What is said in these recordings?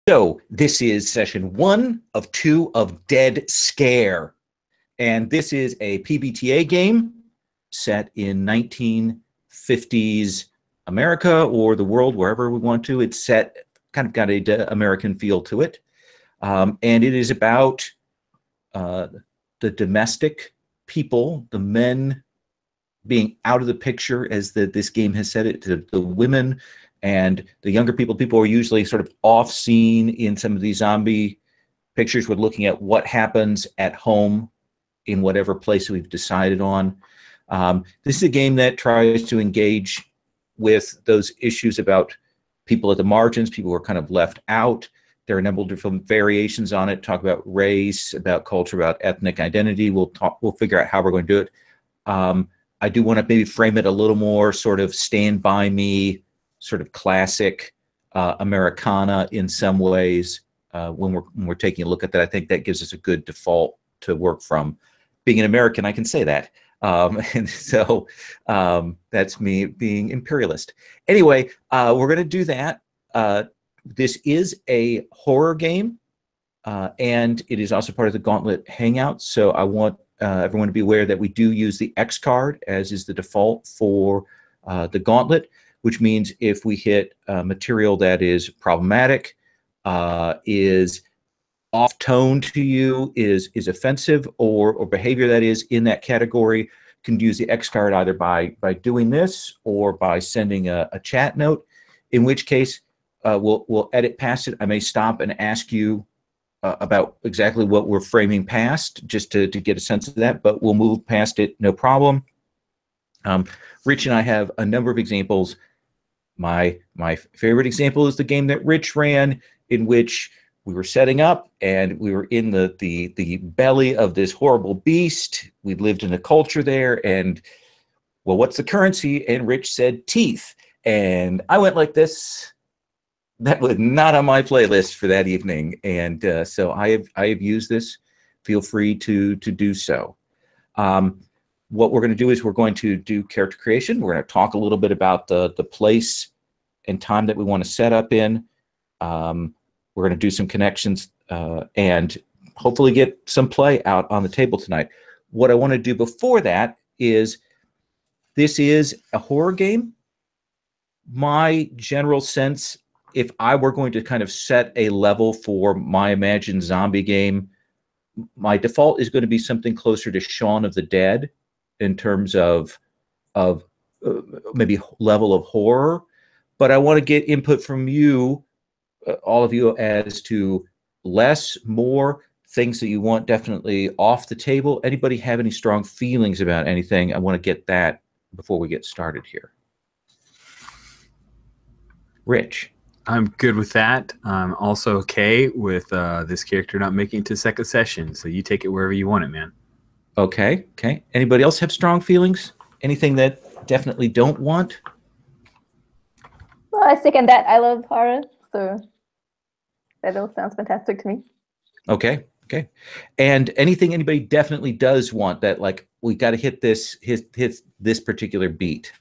So this is session 1 of 2 of Dead Scare. And this is a PbtA game set in 1950s America or the world, wherever we want to. It's set, kind of got a American feel to it. And it is about the domestic people, the men being out of the picture, as this game has said it, to the women and the younger people. People are usually sort of off scene in some of these zombie pictures. We're looking at what happens at home in whatever place we've decided on. This is a game that tries to engage with those issues about people at the margins, people who are kind of left out. There are a number of different variations on it. Talk about race, about culture, about ethnic identity. We'll figure out how we're going to do it. I do want to maybe frame it a little more sort of Stand By Me, sort of classic Americana in some ways. When we're taking a look at that, I think that gives us a good default to work from. Being an American, I can say that. And so that's me being imperialist. Anyway, we're going to do that. This is a horror game, and it is also part of the Gauntlet Hangout. So I want everyone to be aware that we do use the X card, as is the default for the Gauntlet, which means if we hit material that is problematic, is off-tone to you, is offensive, or behavior that is in that category, can use the X card either by doing this or by sending a chat note, in which case we'll edit past it. I may stop and ask you about exactly what we're framing past, just to get a sense of that, but we'll move past it, no problem. Rich and I have a number of examples. My favorite example is the game that Rich ran, in which we were setting up and we were in the belly of this horrible beast. We lived in a culture there, and well, what's the currency? And Rich said teeth. And I went like this. That was not on my playlist for that evening. And so I have used this. Feel free to do so. What we're going to do is we're going to do character creation. We're going to talk a little bit about the place and time that we want to set up in. We're going to do some connections and hopefully get some play out on the table tonight. What I want to do before that is, this is a horror game. My general sense, if I were going to kind of set a level for my imagined zombie game, my default is going to be something closer to Shaun of the Dead in terms of maybe level of horror. But I want to get input from you, all of you, as to less, more, things that you want definitely off the table. Anybody have any strong feelings about anything? I want to get that before we get started here. Rich. I'm good with that. I'm also okay with this character not making it to second session. So you take it wherever you want it, man. Okay. Okay. Anybody else have strong feelings? Anything that definitely don't want? Well, I second that. I love horror, so that all sounds fantastic to me. Okay. Okay. And anything anybody definitely does want, that like, we got to hit this particular beat?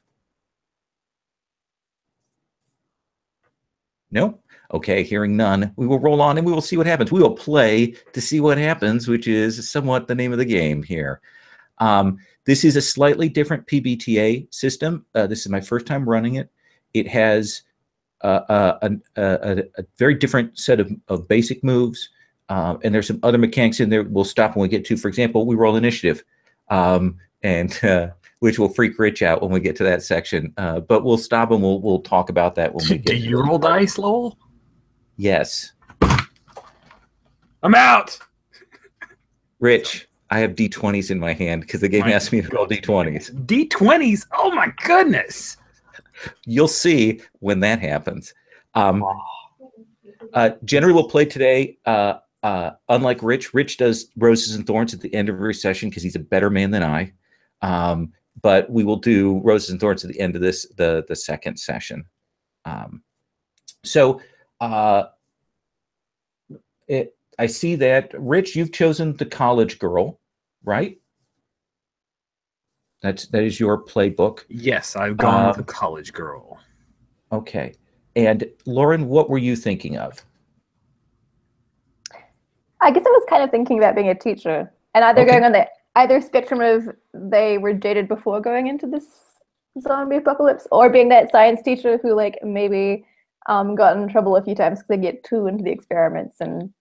No? Okay, hearing none, we will roll on and we will see what happens. We will play to see what happens, which is somewhat the name of the game here. This is a slightly different PbtA system. This is my first time running it. It has a very different set of basic moves, and there's some other mechanics in there we'll stop when we get to. For example, we roll initiative, which will freak Rich out when we get to that section. But we'll stop and we'll talk about that when we get to it. Do you roll dice, Lowell? Yes. I'm out! Rich, I have D20s in my hand because the game asked me to roll D20s. D20s? Oh my goodness! You'll see when that happens. Generally, we'll play today. Unlike Rich does Roses and Thorns at the end of every session because he's a better man than I. But we will do Roses and Thorns at the end of this, the second session. I see that, Rich, you've chosen the college girl, right? That is your playbook. Yes, I've gone with the college girl. Okay. And Lauren, what were you thinking of? I guess I was kind of thinking about being a teacher and either Okay. going on the either spectrum of they were jaded before going into this zombie apocalypse, or being that science teacher who like maybe got in trouble a few times because they get too into the experiments and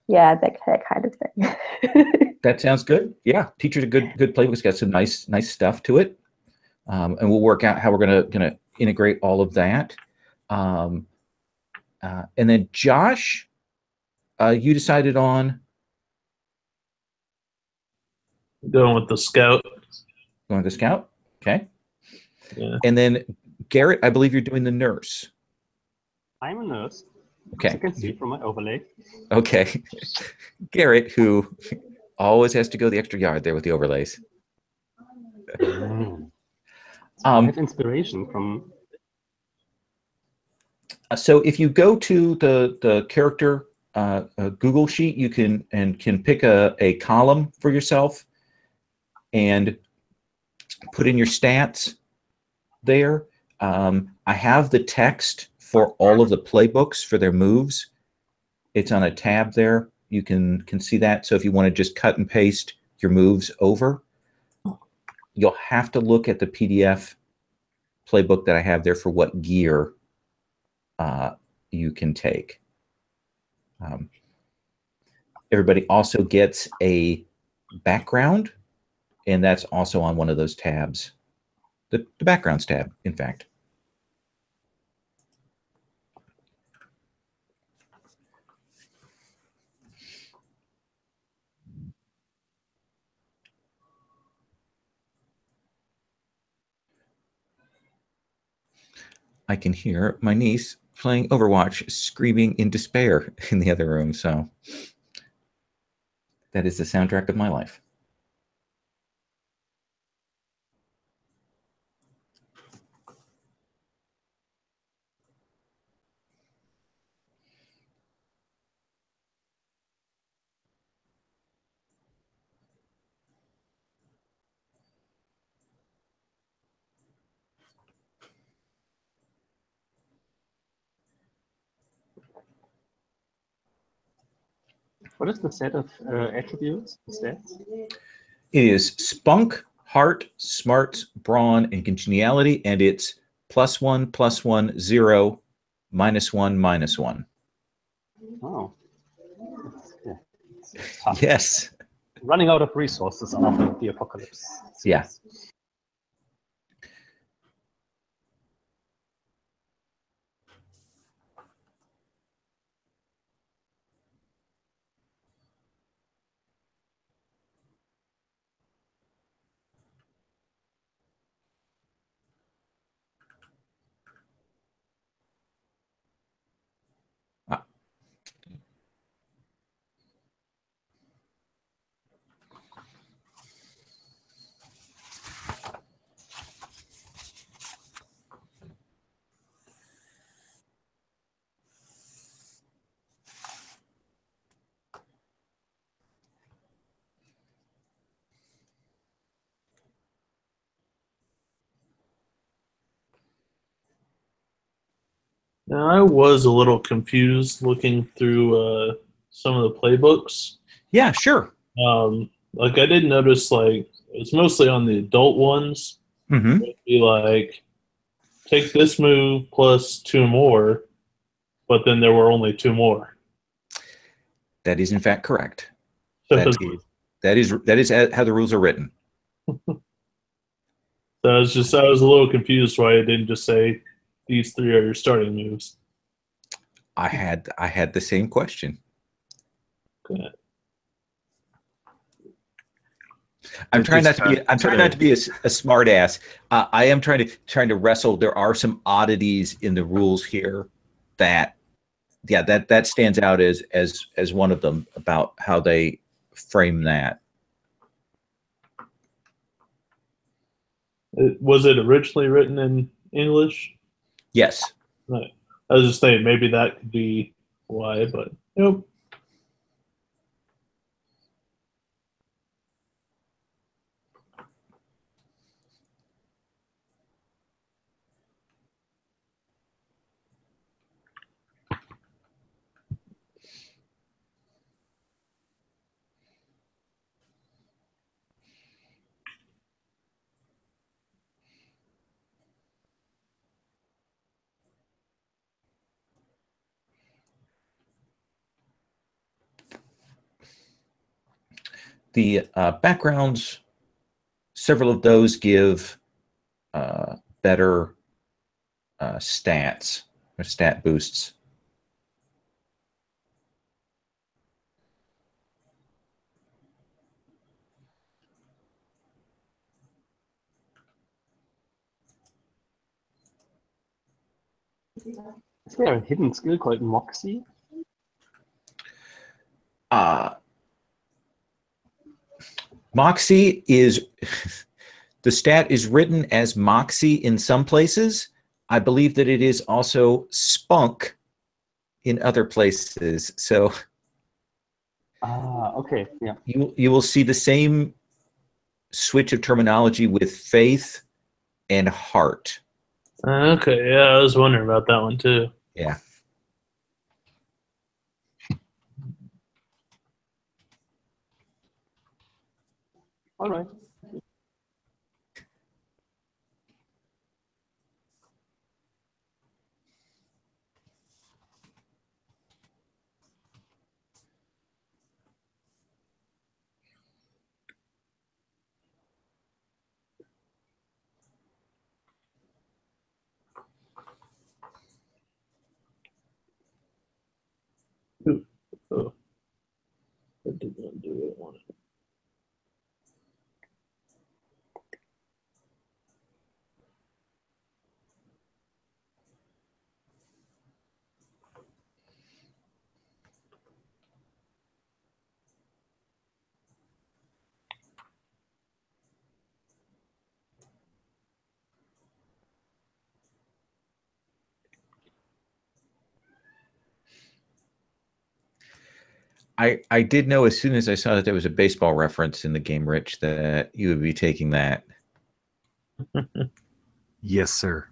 yeah, that kind of thing. That sounds good. Yeah, teacher's a good playbook. It's got some nice stuff to it, and we'll work out how we're gonna integrate all of that. And then Josh, you decided on Going with the scout. going to scout. Okay. Yeah. And then Garrett, I believe you're doing the nurse. I'm a nurse. Okay. As you can see from my overlay. Okay. Garrett, who always has to go the extra yard there with the overlays. I have inspiration from. So if you go to the character Google sheet, you can pick a column for yourself and put in your stats there. I have the text for all of the playbooks for their moves. It's on a tab there. You can see that. So if you want to just cut and paste your moves over, you'll have to look at the PDF playbook that I have there for what gear you can take. Everybody also gets a background, and that's also on one of those tabs. The backgrounds tab, in fact. I can hear my niece playing Overwatch, screaming in despair in the other room. So that is the soundtrack of my life. What is the set of attributes, stats? It is spunk, heart, smarts, brawn, and congeniality, and it's +1, +1, 0, -1, -1. Oh. It's tough. Yes. Running out of resources after the apocalypse. Yeah. Now, I was a little confused looking through some of the playbooks. Yeah, sure. Like I did notice, like it's mostly on the adult ones. Mm-hmm. It'd be like, take this move plus 2 more, but then there were only 2 more. That is in fact correct. So, That is how the rules are written. I was a little confused why it didn't just say these 3 are your starting moves. I had the same question. Okay. I'm trying not to be a smart ass. I am trying to wrestle. There are some oddities in the rules here that stands out as one of them about how they frame that. Was it originally written in English? Yes. Right. I was just saying maybe that could be why, but nope. The backgrounds, several of those give better stats or stat boosts. Is there a hidden skill called Moxie? Moxie is the stat is written as Moxie in some places. I believe that it is also Spunk in other places. So Okay, yeah. you will see the same switch of terminology with faith and heart. Okay, yeah, I was wondering about that one too. Yeah. All right. Oh, that did not do what I wanted. I did know as soon as I saw that there was a baseball reference in the game, Rich, that you would be taking that. Yes, sir.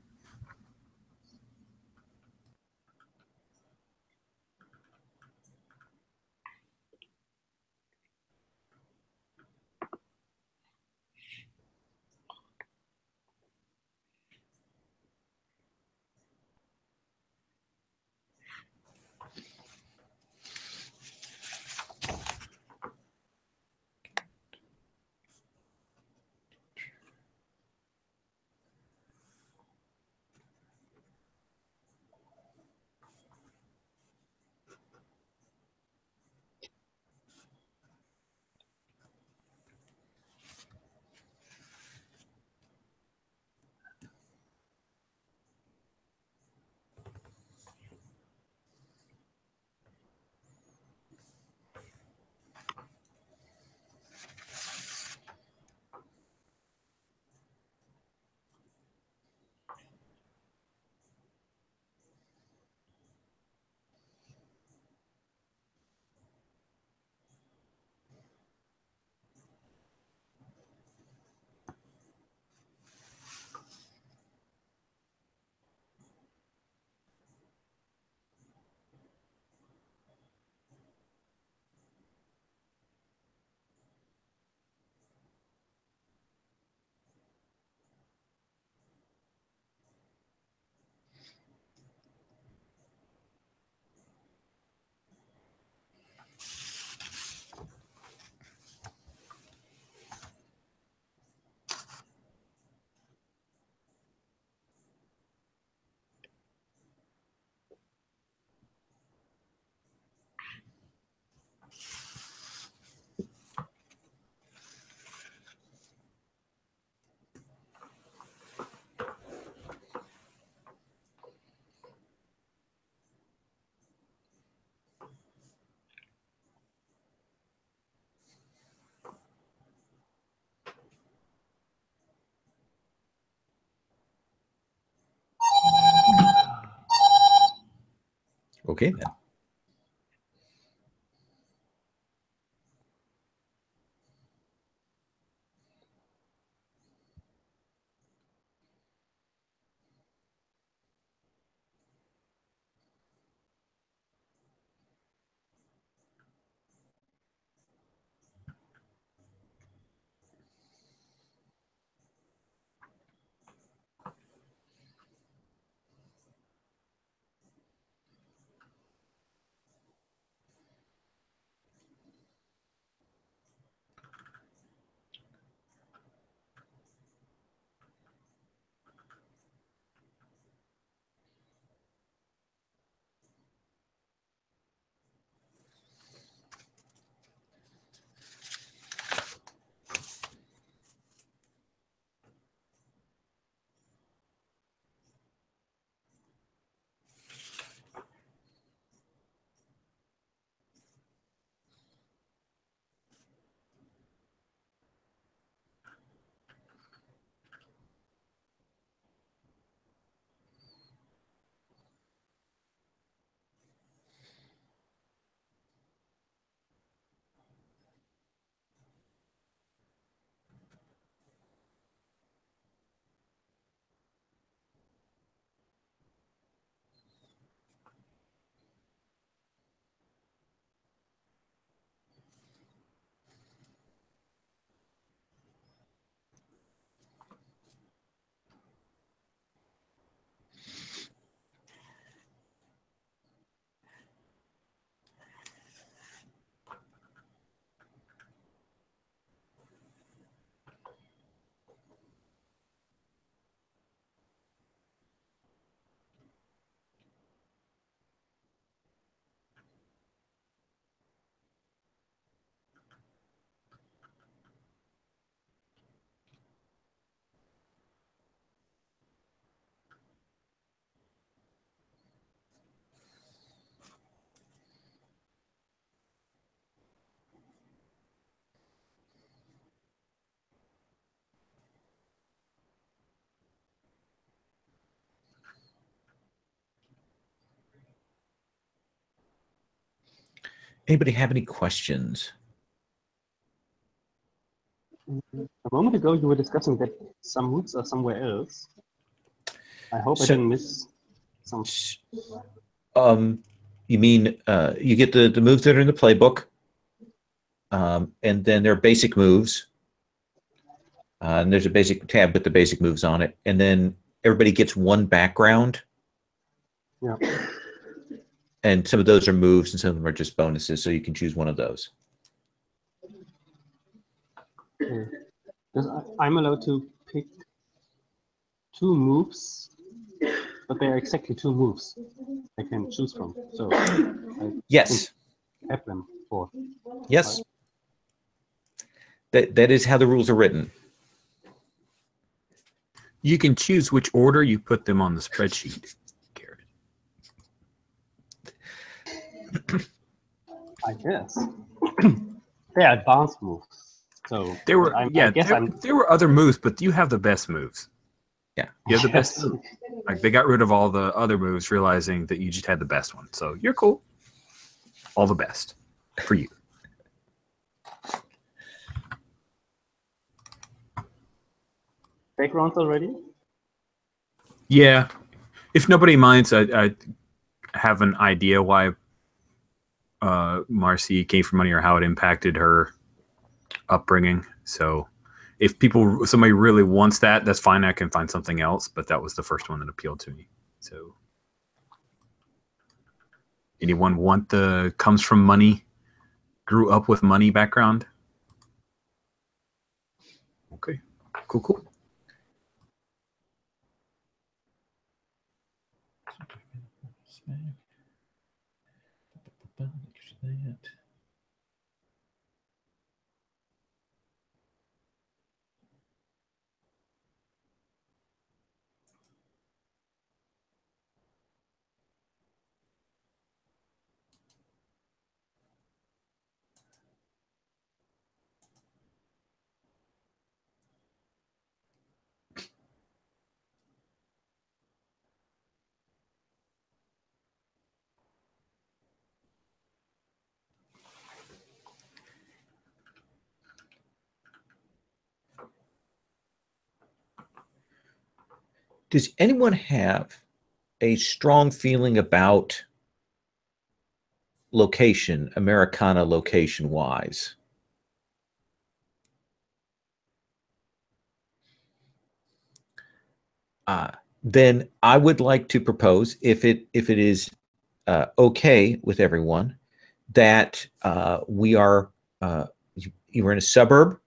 Okay, then. Anybody have any questions? A moment ago, you were discussing that some moves are somewhere else. I hope I So- didn't miss some. You mean you get the moves that are in the playbook, and then there are basic moves, and there's a basic tab with the basic moves on it, and then everybody gets one background, Yeah. and some of those are moves, and some of them are just bonuses, so you can choose one of those. Okay. I'm allowed to pick 2 moves, but they are exactly 2 moves I can choose from. So I Yes, have them for. yes. That is how the rules are written. You can choose which order you put them on the spreadsheet, Garrett. I guess. They're advanced moves. So There were I guess there were other moves, but you have the best moves. Yeah. You have the best Yes. moves. Like they got rid of all the other moves, realizing that you just had the best one. So you're cool. All the best for you. Backgrounds already? Yeah. If nobody minds, I have an idea why Marcy came from money or how it impacted her upbringing. So if somebody really wants that, that's fine. I can find something else, but that was the first one that appealed to me. So anyone want the comes from money, grew up with money background? Okay, cool. Does anyone have a strong feeling about location, Americana location wise? Then I would like to propose, if it is okay with everyone, that we are you are in a suburb.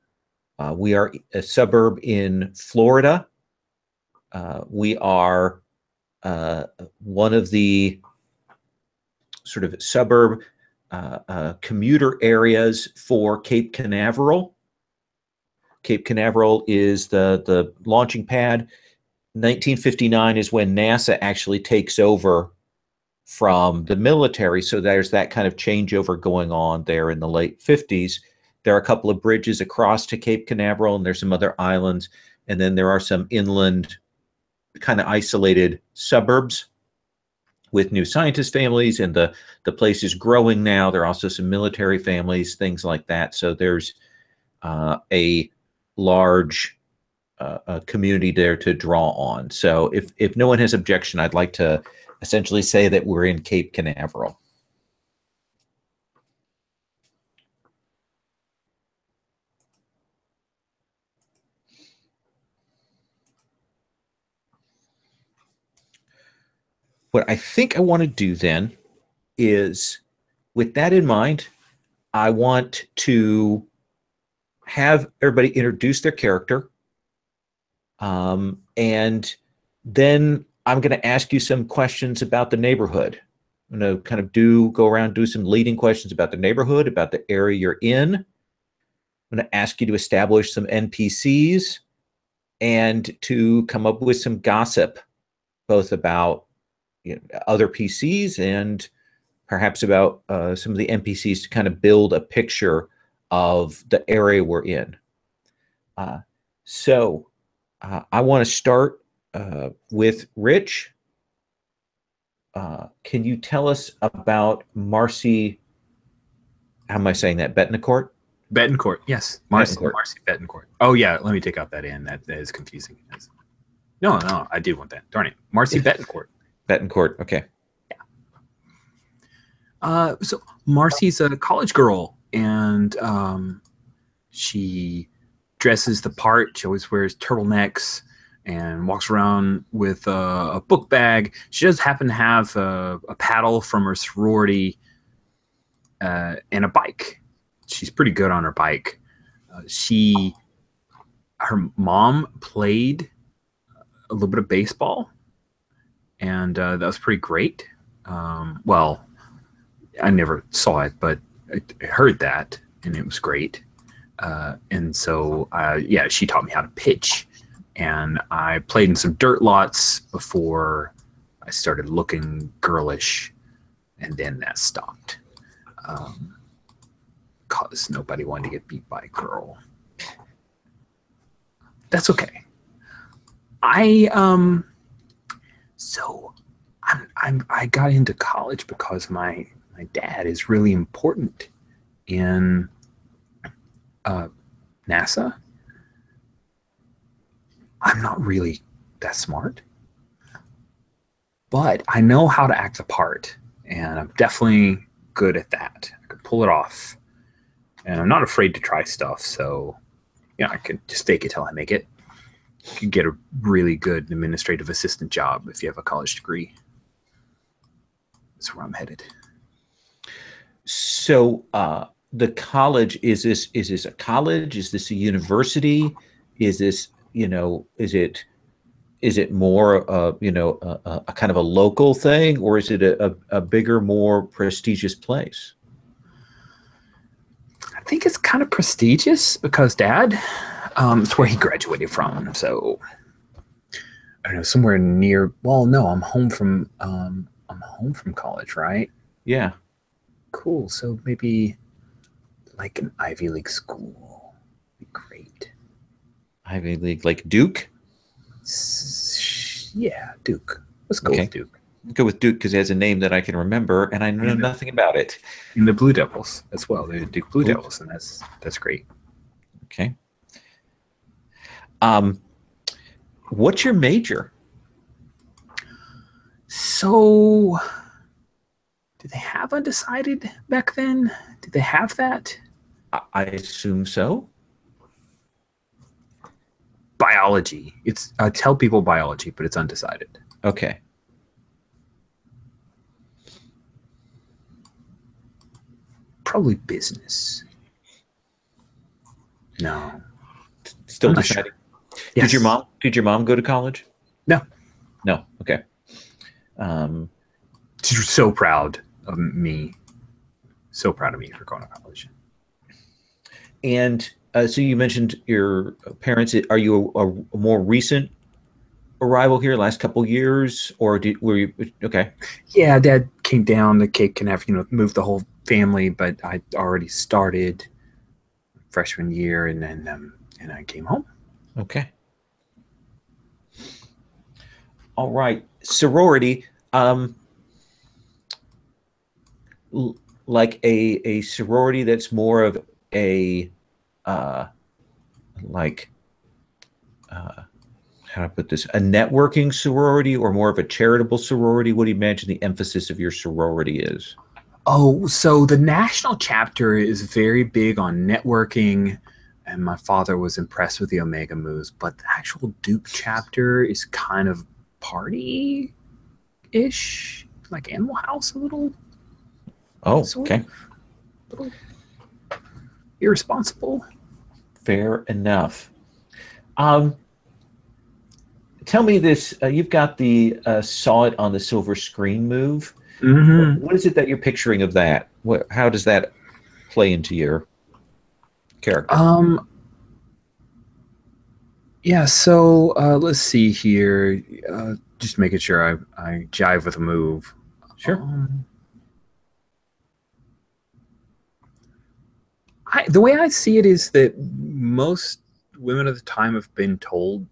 We are a suburb in Florida. We are one of the sort of suburb commuter areas for Cape Canaveral. Cape Canaveral is the launching pad. 1959 is when NASA actually takes over from the military. So there's that kind of changeover going on there in the late 50s. There are a couple of bridges across to Cape Canaveral, and there's some other islands. And then there are some inland kind of isolated suburbs with new scientist families, and the place is growing now. There are also some military families, things like that. So there's a large community there to draw on. So if no one has objection, I'd like to essentially say that we're in Cape Canaveral. What I think I want to do then is, with that in mind, I want to have everybody introduce their character. And then I'm going to ask you some questions about the neighborhood. I'm going to kind of go around, do some leading questions about the neighborhood, about the area you're in. I'm going to ask you to establish some NPCs and to come up with some gossip, both about other PCs and perhaps about some of the NPCs, to kind of build a picture of the area we're in. So I want to start with Rich. Can you tell us about Marcy How am I saying that? Betancourt? Betancourt, yes. Marcy Betancourt. Betancourt. Oh, yeah, let me take out that N. That is confusing. No, I did want that. Darn it. Marcy Betancourt. Betancourt, okay. So Marcy's a college girl, and she dresses the part. She always wears turtlenecks and walks around with a book bag. She does happen to have a paddle from her sorority and a bike. She's pretty good on her bike. Her mom played a little bit of baseball, and that was pretty great. Well, I never saw it, but I heard that, and it was great. And so, yeah, she taught me how to pitch, and I played in some dirt lots before I started looking girlish, and then that stopped. Because nobody wanted to get beat by a girl. That's okay. I got into college because my dad is really important in NASA. I'm not really that smart, but I know how to act the part, and I'm definitely good at that. I could pull it off, and I'm not afraid to try stuff. So, I could just fake it till I make it. You could get a really good administrative assistant job if you have a college degree. That's where I'm headed. So, the college, is this a college? Is this a university? Is this, is it more a kind of a local thing, or is it a bigger, more prestigious place? I think it's kind of prestigious because Dad, it's where he graduated from. So I don't know, somewhere near. Well, no, I'm home from college, right? Yeah. Cool. So maybe like an Ivy League school would be great. Ivy League, like Duke? Yeah, Duke. Let's go with Duke. Go with Duke because it has a name that I can remember, and I know nothing about it. And the Blue Devils as well. They're Duke Blue Devils, and that's great. Okay. What's your major? So, did they have undecided back then? Did they have that? I assume so. Biology. I tell people biology, but it's undecided. Okay. Probably business. No. Still I'm deciding. Not sure. Yes. Did your mom go to college? No. No. Okay. She's so proud of me. So proud of me for going to college. And so you mentioned your parents. Are you a more recent arrival here, last couple years, or were you okay? Yeah, Dad came down to Cape Canaveral, moved the whole family, but I already started freshman year, and then I came home. Okay. All right, sorority. Like a sorority that's more of a how do I put this? A networking sorority, or more of a charitable sorority? What do you imagine the emphasis of your sorority is? Oh, so the national chapter is very big on networking, and my father was impressed with the Omega moves, but the actual Duke chapter is kind of party-ish, like Animal House a little. Oh, okay. A little irresponsible. Fair enough. Tell me this. You've got the saw it on the silver screen move. Mm-hmm. What is it that you're picturing of that? How does that play into your character? Yeah, so let's see here. Just making sure I jive with a move. Sure. The way I see it is that most women of the time have been told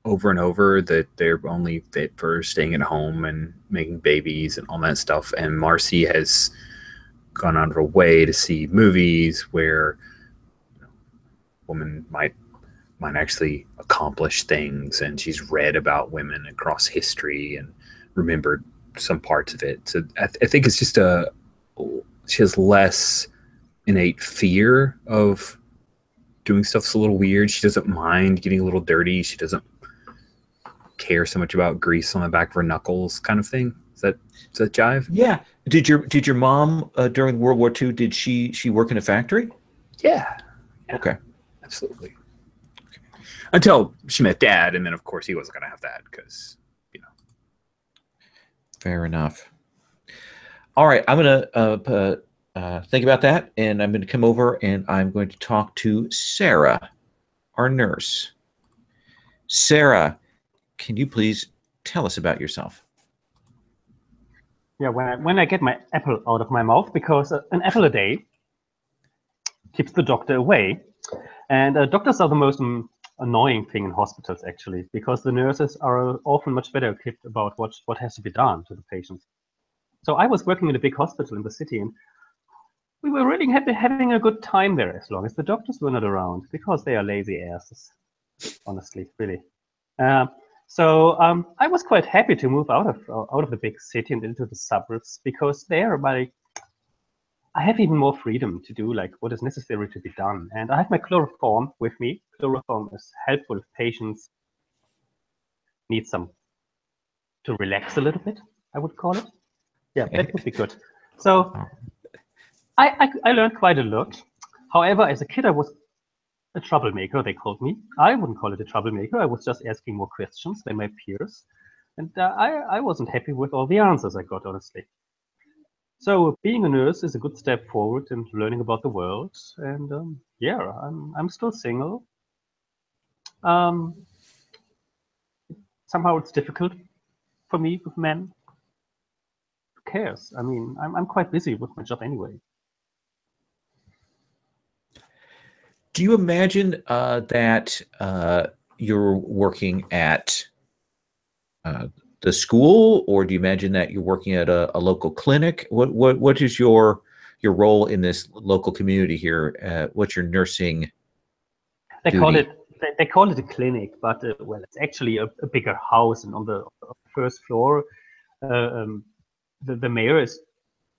over and over that they're only fit for staying at home and making babies and all that stuff. And Marcy has gone out of her way to see movies where women might actually accomplish things, and she's read about women across history and remembered some parts of it. So I think it's just she has less innate fear of doing stuff that's a little weird. She doesn't mind getting a little dirty. She doesn't care so much about grease on the back of her knuckles, kind of thing. Does that jive? Yeah. Did your mom during World War II? Did she work in a factory? Yeah. Okay. Absolutely. Okay. Until she met Dad, and then of course he wasn't going to have that because, you know. Fair enough. All right, I'm going to think about that, and I'm going to come over and I'm going to talk to Sarah, our nurse. Sarah, can you please tell us about yourself? Yeah, when I get my apple out of my mouth, because an apple a day keeps the doctor away. And doctors are the most annoying thing in hospitals, actually, because the nurses are often much better equipped about what has to be done to the patients. So I was working in a big hospital in the city, and we were really having a good time there, as long as the doctors were not around, because they are lazy asses, honestly, really. So I was quite happy to move out of the big city and into the suburbs, because there I have even more freedom to do like what is necessary to be done. And I have my chloroform with me. Chloroform is helpful if patients need to relax a little bit, I would call it. Yeah, that would be good. So I learned quite a lot. However, as a kid, I was a troublemaker, they called me. I wouldn't call it a troublemaker. I was just asking more questions than my peers. And I wasn't happy with all the answers I got, honestly. So being a nurse is a good step forward in learning about the world. And yeah, I'm still single. Somehow it's difficult for me with men. Who cares? I mean, I'm quite busy with my job anyway. Do you imagine that you're working at the school, or do you imagine that you're working at a local clinic? What is your role in this local community here? What's your nursing duty? They call it a clinic, but well, it's actually a bigger house, and on the first floor, the mayor is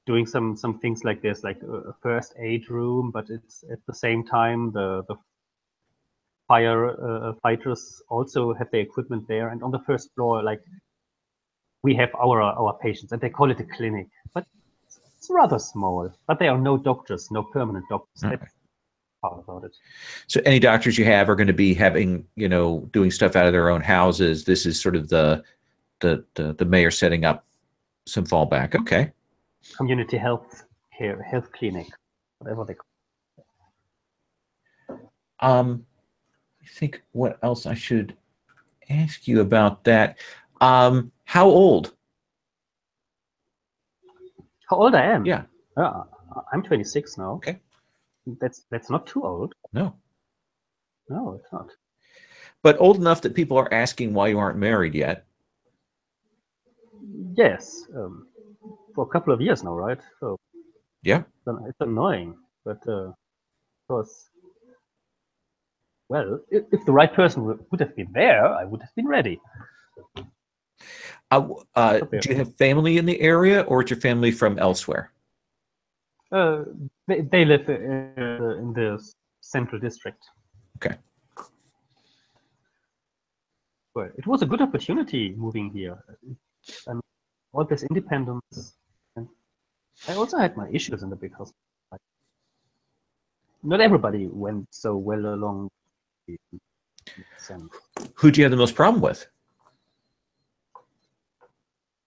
doing some things like this, like a first aid room, but it's at the same time the fighters also have their equipment there, and on the first floor, like we have our patients, and they call it a clinic, but it's rather small. But there are no doctors, no permanent doctors. Okay. That's part about it. So any doctors you have are going to be having, doing stuff out of their own houses. This is sort of the mayor setting up some fallback. Okay. Community health care, health clinic, whatever they call it. I think what else I should ask you about that. How old? How old I am? Yeah. I'm 26 now. Okay. That's not too old. No. No, it's not. But old enough that people are asking why you aren't married yet. Yes. For a couple of years now, right? So yeah, it's annoying, but of course, well, if the right person would have been there, I would have been ready. Do you have family in the area, or is your family from elsewhere? They live in the central district. Okay. Well, it was a good opportunity moving here. And all this independence. And I also had my issues in the big hospital. Not everybody went so well along. Who do you have the most problem with?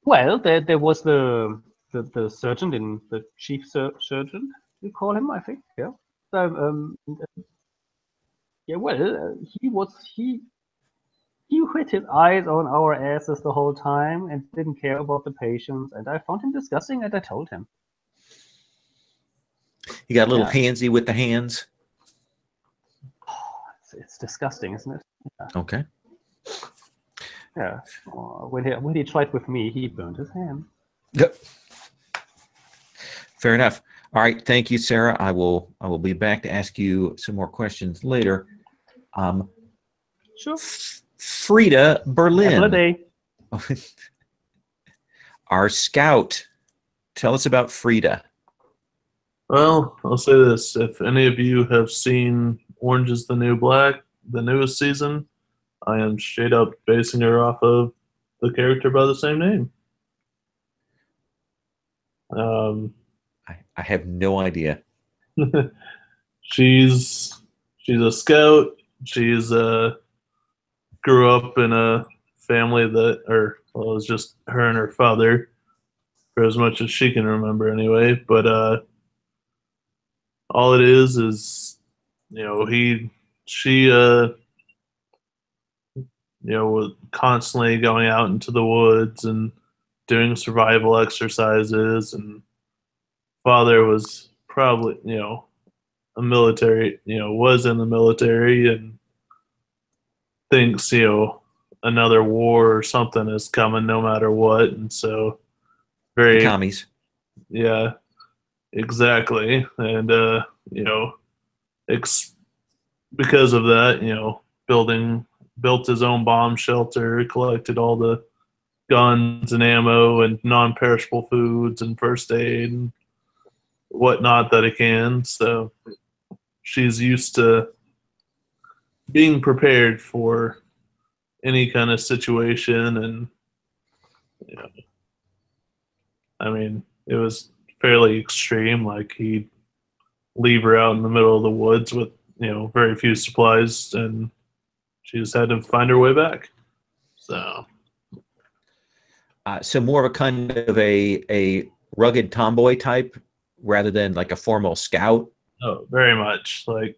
Well, there was the surgeon, the chief surgeon, you call him, I think. Yeah. So yeah. Well, he had his eyes on our asses the whole time and didn't care about the patients. And I found him disgusting, and I told him. You got a little handsy with the hands. It's disgusting, isn't it? Yeah. Okay. Yeah. When he tried with me, he burned his hand. Yep. Fair enough. All right, thank you, Sarah. I will be back to ask you some more questions later. Sure. Frida Apple a Berlin, day. our scout. Tell us about Frida. Well, I'll say this: if any of you have seen Orange Is the New Black, the newest season, I am straight up basing her off of the character by the same name. I have no idea. she's a scout. She's grew up in a family that, or well, it was just her and her father, for as much as she can remember, anyway. But all it is she was constantly going out into the woods and doing survival exercises, and father was probably a military, was in the military, and thinks another war or something is coming no matter what, and so The very commies. yeah, exactly, and because of that, built his own bomb shelter, collected all the guns and ammo and non-perishable foods and first aid and whatnot that he can. So she's used to being prepared for any kind of situation, and I mean, it was fairly extreme. Like, he'd leave her out in the middle of the woods with very few supplies, and she just had to find her way back. So So more of a kind of a rugged tomboy type rather than like a formal scout. oh, very much. Like,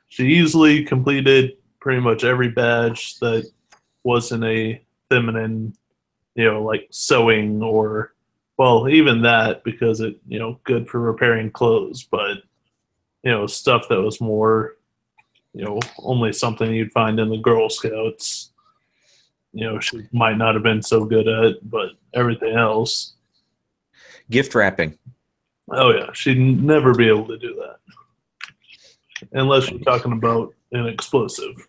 she easily completed pretty much every badge that wasn't a feminine, like sewing or, well, even that, because it, good for repairing clothes, but, stuff that was more, only something you'd find in the Girl Scouts, she might not have been so good at, but everything else. Gift wrapping. Oh, yeah. She'd never be able to do that. Unless you're talking about an explosive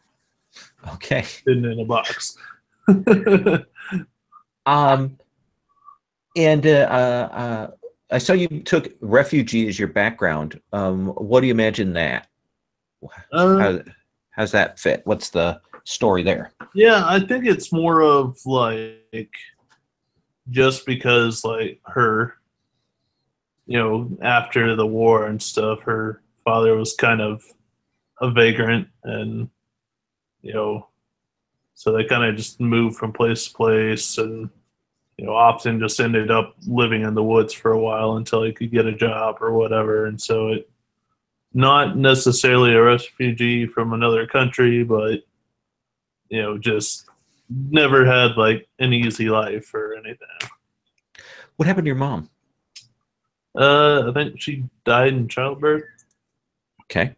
Okay. hidden in a box. And I saw you took refugee as your background. What do you imagine that? How's that fit? What's the story there? Yeah, I think it's more of like, just because like her, after the war and stuff, her father was kind of a vagrant, and so they kind of just moved from place to place, and often just ended up living in the woods for a while until he could get a job or whatever. And so it, not necessarily a refugee from another country, but just never had like an easy life or anything. What happened to your mom? I think she died in childbirth. Okay.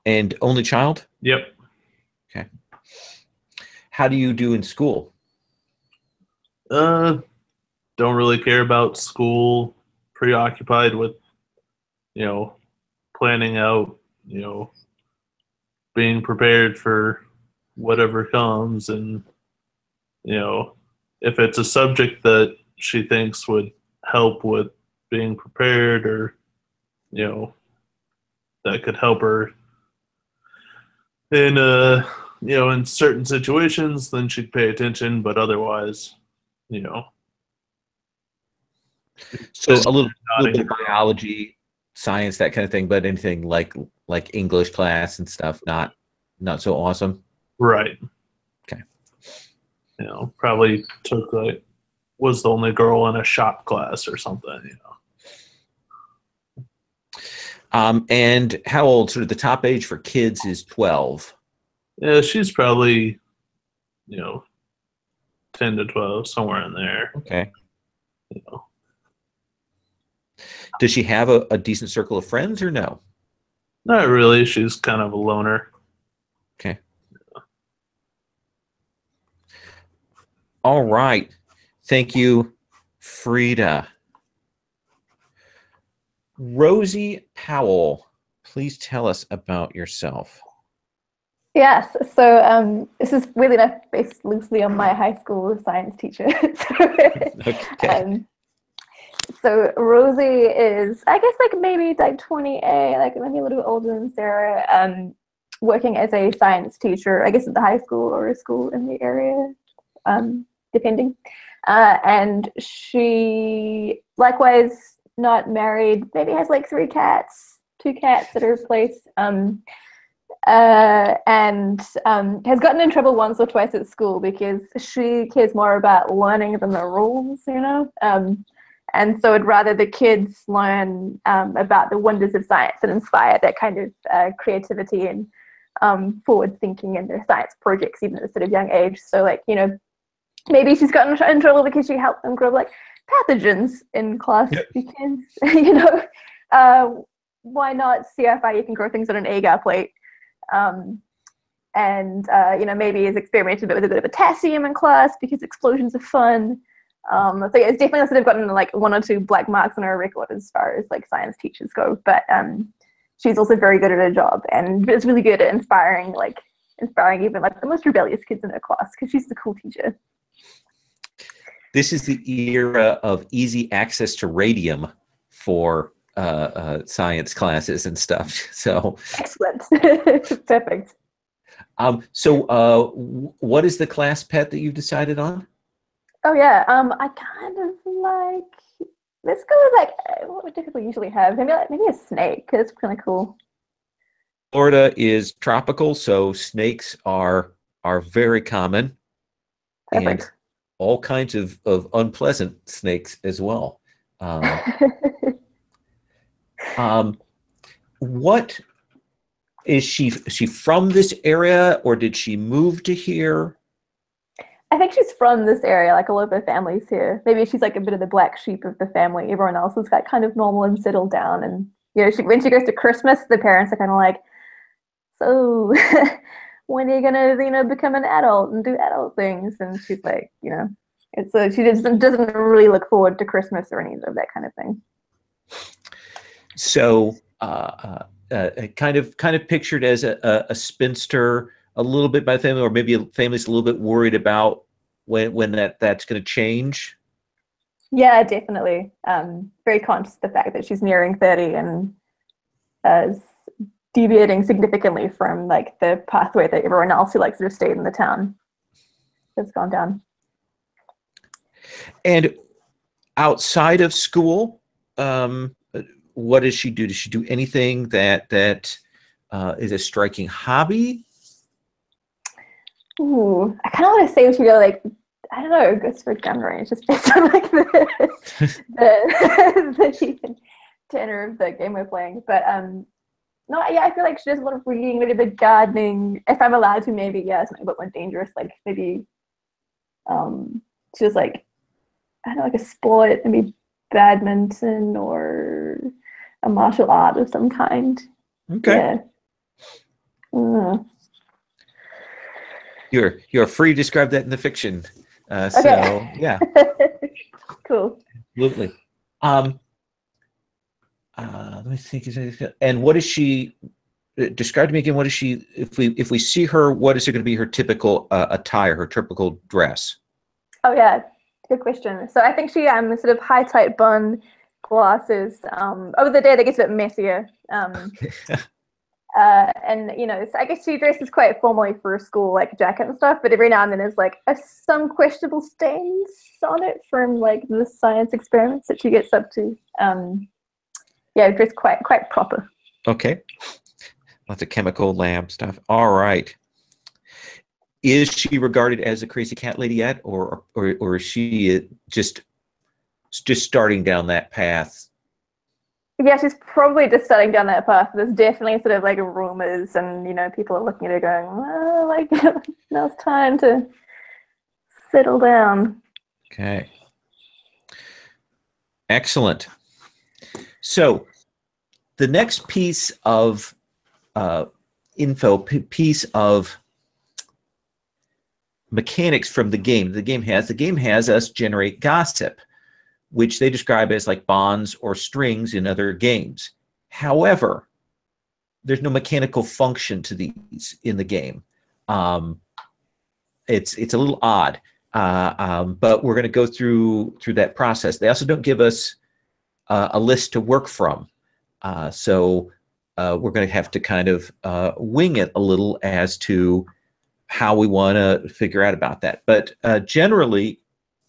And only child? Yep. Okay. How do you do in school? Don't really care about school. Preoccupied with, planning out, being prepared for whatever comes, and if it's a subject that she thinks would help with being prepared, or that could help her in in certain situations, then she'd pay attention. But otherwise, So just a little nodding. bit of biology, science, that kind of thing, but anything like English class and stuff, not so awesome. Right. Okay. Probably took was the only girl in a shop class or something. And how old? Sort of the top age for kids is 12. Yeah, she's probably 10 to 12, somewhere in there. Okay. Does she have a decent circle of friends or no? Not really. She's kind of a loner. Okay. All right. Thank you, Frida. Rosie Powell, please tell us about yourself. Yes, so this is really enough based loosely on my high school science teacher. Okay. So Rosie is, I guess, like maybe like 28, like maybe a little bit older than Sarah, working as a science teacher, I guess at the high school or a school in the area, depending. And she, likewise, not married, maybe has like 2 cats at her place. And has gotten in trouble once or twice at school because she cares more about learning than the rules, you know? And so I'd rather the kids learn about the wonders of science and inspire that kind of creativity and forward thinking in their science projects, even at a sort of young age. So, like, you know, maybe she's gotten in trouble because she helped them grow like pathogens in class. Yep. Because, you know, why not see how far you can grow things on an agar plate? You know, maybe has experimented with a bit of potassium in class because explosions are fun. So yeah, it's definitely sort of gotten like 1 or 2 black marks on her record as far as like science teachers go. But she's also very good at her job and is really good at inspiring even like the most rebellious kids in her class because she's the cool teacher. This is the era of easy access to radium for science classes and stuff. So excellent. Perfect. So what is the class pet that you've decided on? Oh yeah, I kind of like, let's go with like what we typically usually have. Maybe a snake, because it's kind of cool. Florida is tropical, so snakes are very common. Perfect. And all kinds of unpleasant snakes as well. What is she from this area, or did she move to here? I think she's from this area, like a lot of her family's here. Maybe she's like a bit of the black sheep of the family. Everyone else is kind of normal and settled down. And, you know, when she goes to Christmas, the parents are kind of like, so when are you going to, you know, become an adult and do adult things? And she's like, you know, she doesn't really look forward to Christmas or any of that kind of thing. So kind of pictured as a spinster, a little bit by the family, or maybe a family's a little bit worried about when that's going to change. Yeah, definitely. Very conscious of the fact that she's nearing 30 and is deviating significantly from like the pathway that everyone else who likes to stay in the town has gone down. And outside of school, what does she do? Does she do anything that is a striking hobby? Ooh, I kind of want to say she go like, I don't know, goes for gun range, just based on like the tenor of the game we're playing. But no, yeah, I feel like she does a lot of reading, maybe a bit gardening. If I'm allowed to, maybe something a bit more dangerous, like maybe she does like, I don't know, like a sport, maybe badminton or a martial art of some kind. Okay. Yeah. You're free to describe that in the fiction. Okay. So yeah. Cool. Absolutely. Let me think. And what is she? Describe to me again. What is she? If we see her, what is it going to be her typical attire, her typical dress? Oh yeah, good question. So I think she sort of high tight bun, glasses. Over the day that gets a bit messier. And you know, so I guess she dresses quite formally for a school, like jacket and stuff. But every now and then there's like some questionable stains on it from like the science experiments that she gets up to. Yeah, dressed quite proper. Okay, lots of chemical lab stuff. All right. Is she regarded as a crazy cat lady yet, or is she just starting down that path? Yeah, she's probably just starting down that path. There's definitely sort of like rumors, and you know, people are looking at her going, well, like now it's time to settle down. Okay. Excellent. So the next piece of piece of mechanics from the game has us generate gossip. which they describe as like bonds or strings in other games. However, there's no mechanical function to these in the game. It's a little odd, but we're going to go through that process. They also don't give us a list to work from, so we're going to have to kind of wing it a little as to how we want to figure out about that. But generally,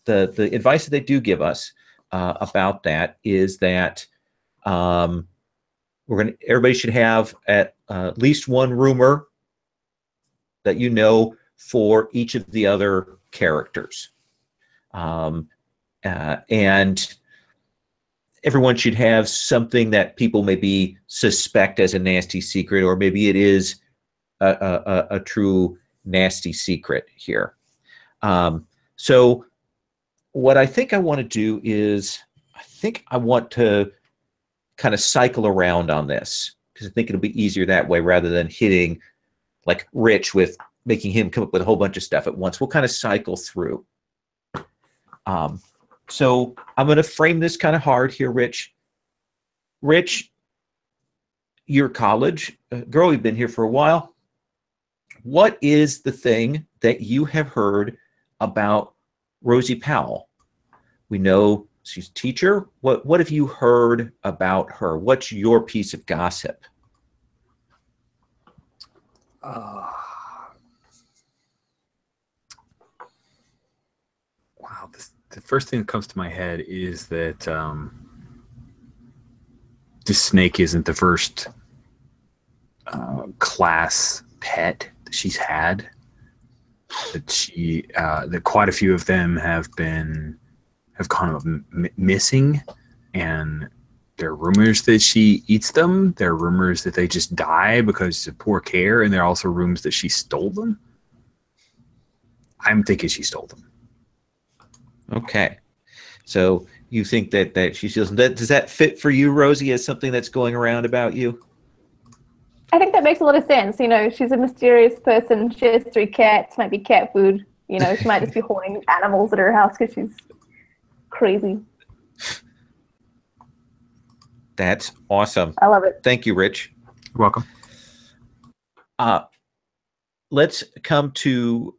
the advice that they do give us about that is that everybody should have at least one rumor that you know for each of the other characters, and everyone should have something that people maybe suspect as a nasty secret, or maybe it is a true nasty secret here. So what I think I want to do is I think I want to kind of cycle around on this, because I think it'll be easier that way rather than hitting like Rich with making him come up with a whole bunch of stuff at once. We'll kind of cycle through. So I'm going to frame this kind of hard here, Rich. Rich, you're college girl. You've been here for a while. What is the thing that you have heard about Rosie Powell? We know she's a teacher. What have you heard about her? What's your piece of gossip? Wow, the first thing that comes to my head is that this snake isn't the first class pet that she's had. That quite a few of them have gone up missing, and there are rumors that she eats them. There are rumors that they just die because of poor care, and there are also rumors that she stole them. I'm thinking she stole them. Okay, so you think that she steals them. Does that fit for you, Rosie, as something that's going around about you? I think that makes a lot of sense. You know, she's a mysterious person. She has 3 cats, might be cat food. You know, she might just be hoarding animals at her house because she's crazy. That's awesome. I love it. Thank you, Rich. You're welcome. Let's come to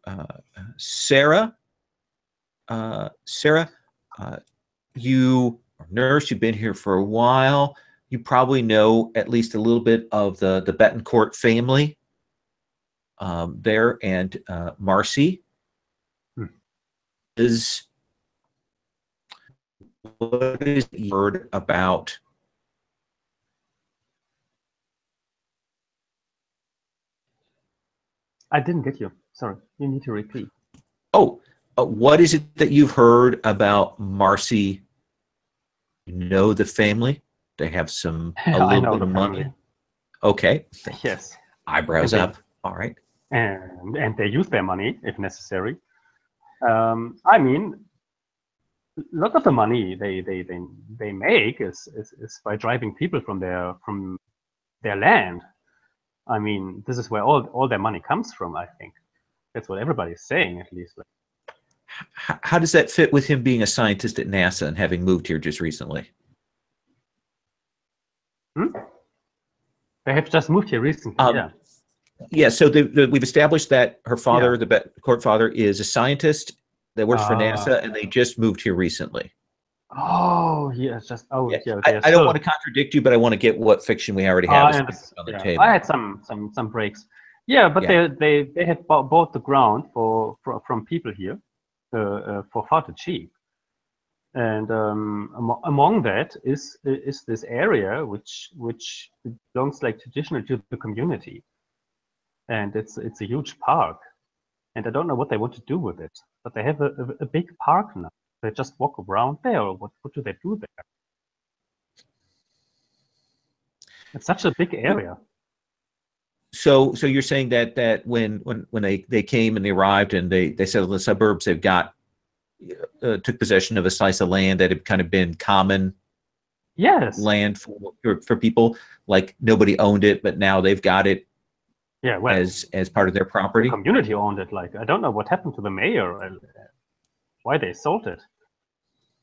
Sarah. Sarah, you are a nurse. You've been here for a while. You probably know at least a little bit of the Betancourt family there, and Marcy is. What is the word about? I didn't get you. Sorry, you need to repeat. Oh, what is it that you've heard about Marcy? You know the family? They have a little bit of money. Okay. Yes. Eyebrows up. All right. And they use their money if necessary. I mean, a lot of the money they make is by driving people from their land. I mean, this is where all their money comes from. I think that's what everybody's saying, at least. How does that fit with him being a scientist at NASA and having moved here just recently? They have just moved here recently. Yeah. Yeah. So we've established that her father, the Betancourt father, is a scientist that works for NASA, and they just moved here recently. Oh, yeah. I don't want to contradict you, but I want to get what fiction we already have on the table. I had some breaks. Yeah, but they had bought the ground from people here for far too cheap. And among that is this area which belongs like traditionally to the community, and it's a huge park, and I don't know what they want to do with it, but they have a big park now. They just walk around there, or what do they do there? It's such a big area. So you're saying that when they came and they arrived and they settled in the suburbs, they've got took possession of a slice of land that had kind of been common land for people, like nobody owned it, but now they've got it as part of their property. The community owned it. Like, I don't know what happened to the mayor, why they sold it.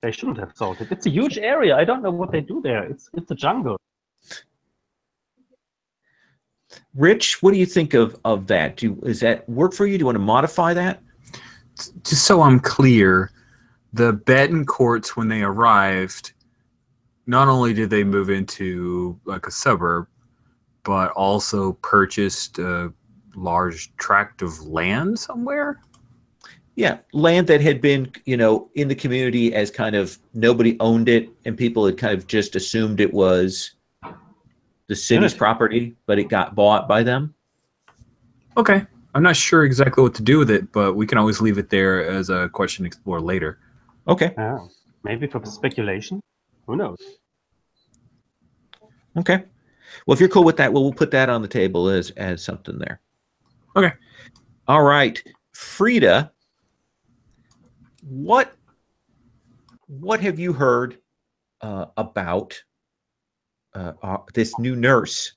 They shouldn't have sold it. It's a huge area. I don't know what they do there. It's a jungle. Rich, what do you think of that? Does that work for you? Do you want to modify that? Just so I'm clear, the Betancourts, when they arrived, not only did they move into like a suburb, but also purchased a large tract of land somewhere. Yeah, land that had been, in the community as kind of nobody owned it, and people had kind of just assumed it was the city's property, but it got bought by them. Okay. I'm not sure exactly what to do with it, but we can always leave it there as a question to explore later. Okay. Oh, maybe for speculation. Who knows? Okay. Well, if you're cool with that, we'll put that on the table as something there. Okay. All right. Frida, what have you heard about this new nurse,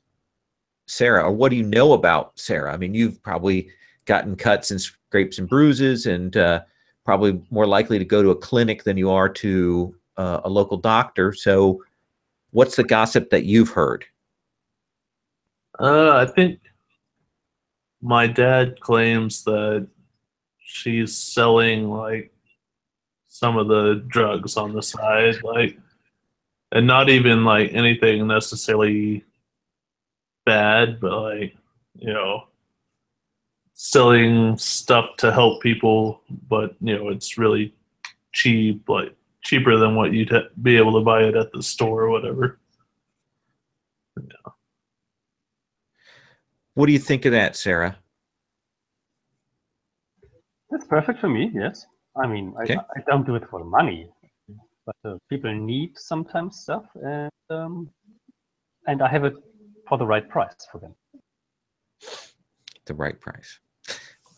Sarah, or what do you know about Sarah? I mean, you've probably gotten cuts and scrapes and bruises, and probably more likely to go to a clinic than you are to a local doctor. So what's the gossip that you've heard? I think my dad claims that she's selling like some of the drugs on the side, like, and not even like anything necessarily bad, but like, selling stuff to help people, but it's really cheap, like cheaper than what you'd be able to buy it at the store or whatever. Yeah. What do you think of that, Sarah? That's perfect for me, yes. I mean, Okay. I don't do it for the money, but people need sometimes stuff, and I have it for the right price for them. The right price.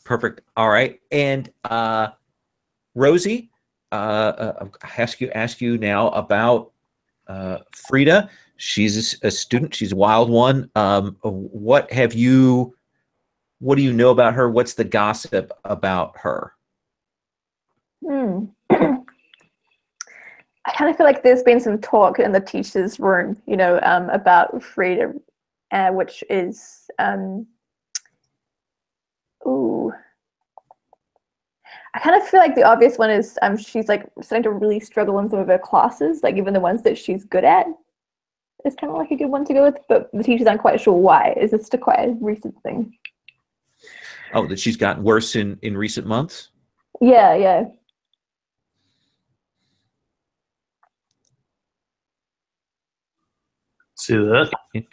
Perfect. All right. And Rosie, ask you now about Frida. She's a student. She's a wild one. What do you know about her? What's the gossip about her? I kind of feel like there's been some talk in the teacher's room, about Frida, which is, I kind of feel like the obvious one is she's like starting to really struggle in some of her classes, like even the ones that she's good at. It's kind of like a good one to go with, but the teachers aren't quite sure why. Is this quite a recent thing? Oh, that she's gotten worse in recent months? Yeah. See that? Does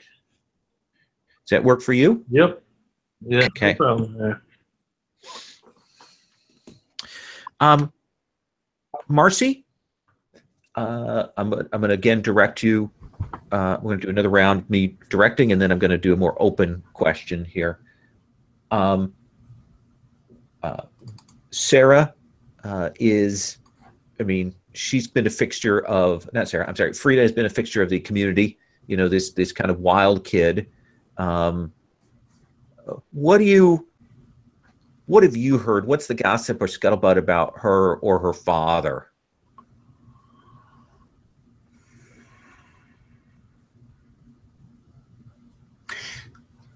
that work for you? Yep. Yeah. Okay. No problem there. Marcy, I'm going to again direct you. We're going to do another round, me directing, and then I'm going to do a more open question here. Sarah she's been a fixture of, not Sarah, I'm sorry, Frida has been a fixture of the community, this kind of wild kid. What have you heard? What's the gossip or scuttlebutt about her or her father?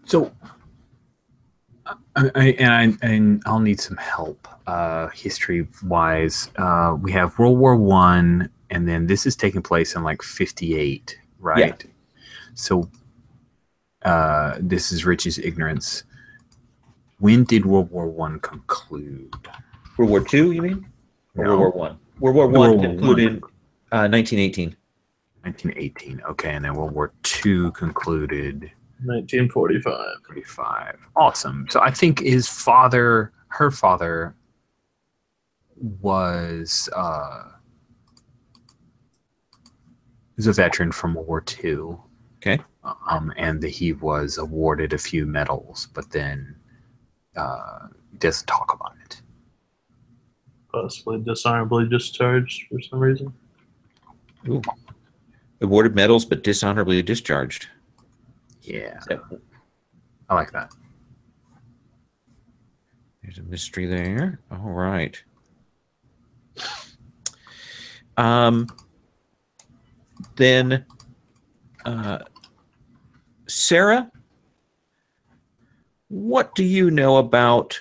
So, I'll need some help, history-wise. We have World War I, and then this is taking place in like 58, right? Yeah. So, this is Rich's ignorance. When did World War I conclude? World War II, you mean? Or No. World War I? World War I concluded in 1918. 1918, okay, and then World War II concluded 1945. 45. Awesome. So I think her father was a veteran from World War II. Okay. And he was awarded a few medals, but then doesn't talk about it. Possibly dishonorably discharged for some reason. Ooh. Awarded medals, but dishonorably discharged. Yeah. I like that. There's a mystery there. All right. Then, Sarah, what do you know about,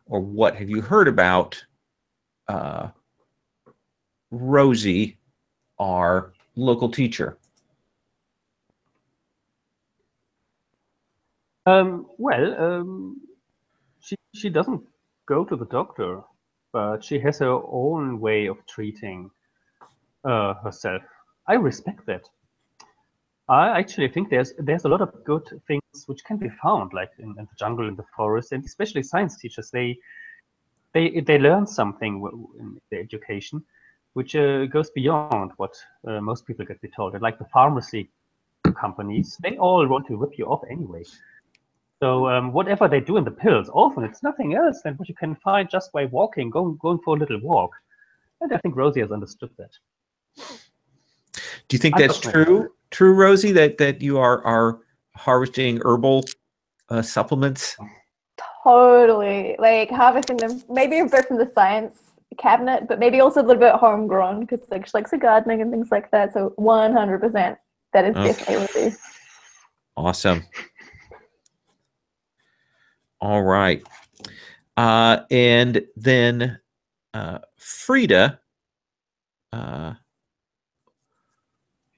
or what have you heard about Rosie, our local teacher? She doesn't go to the doctor, but she has her own way of treating herself. I respect that. I actually think there's a lot of good things which can be found, like in the jungle, in the forest, and especially science teachers. They learn something in their education, which goes beyond what most people get told. And like the pharmacy companies, they all want to rip you off anyway. So whatever they do in the pills, often it's nothing else than what you can find just by walking, going for a little walk. And I think Rosie has understood that. Do you think that's true, Rosie, that you are harvesting herbal supplements? Totally. Like harvesting them, maybe a bit from the science cabinet, but maybe also a little bit homegrown because like she likes the gardening and things like that. So 100%, that is definitely Rosie. Awesome. All right. And then Frida,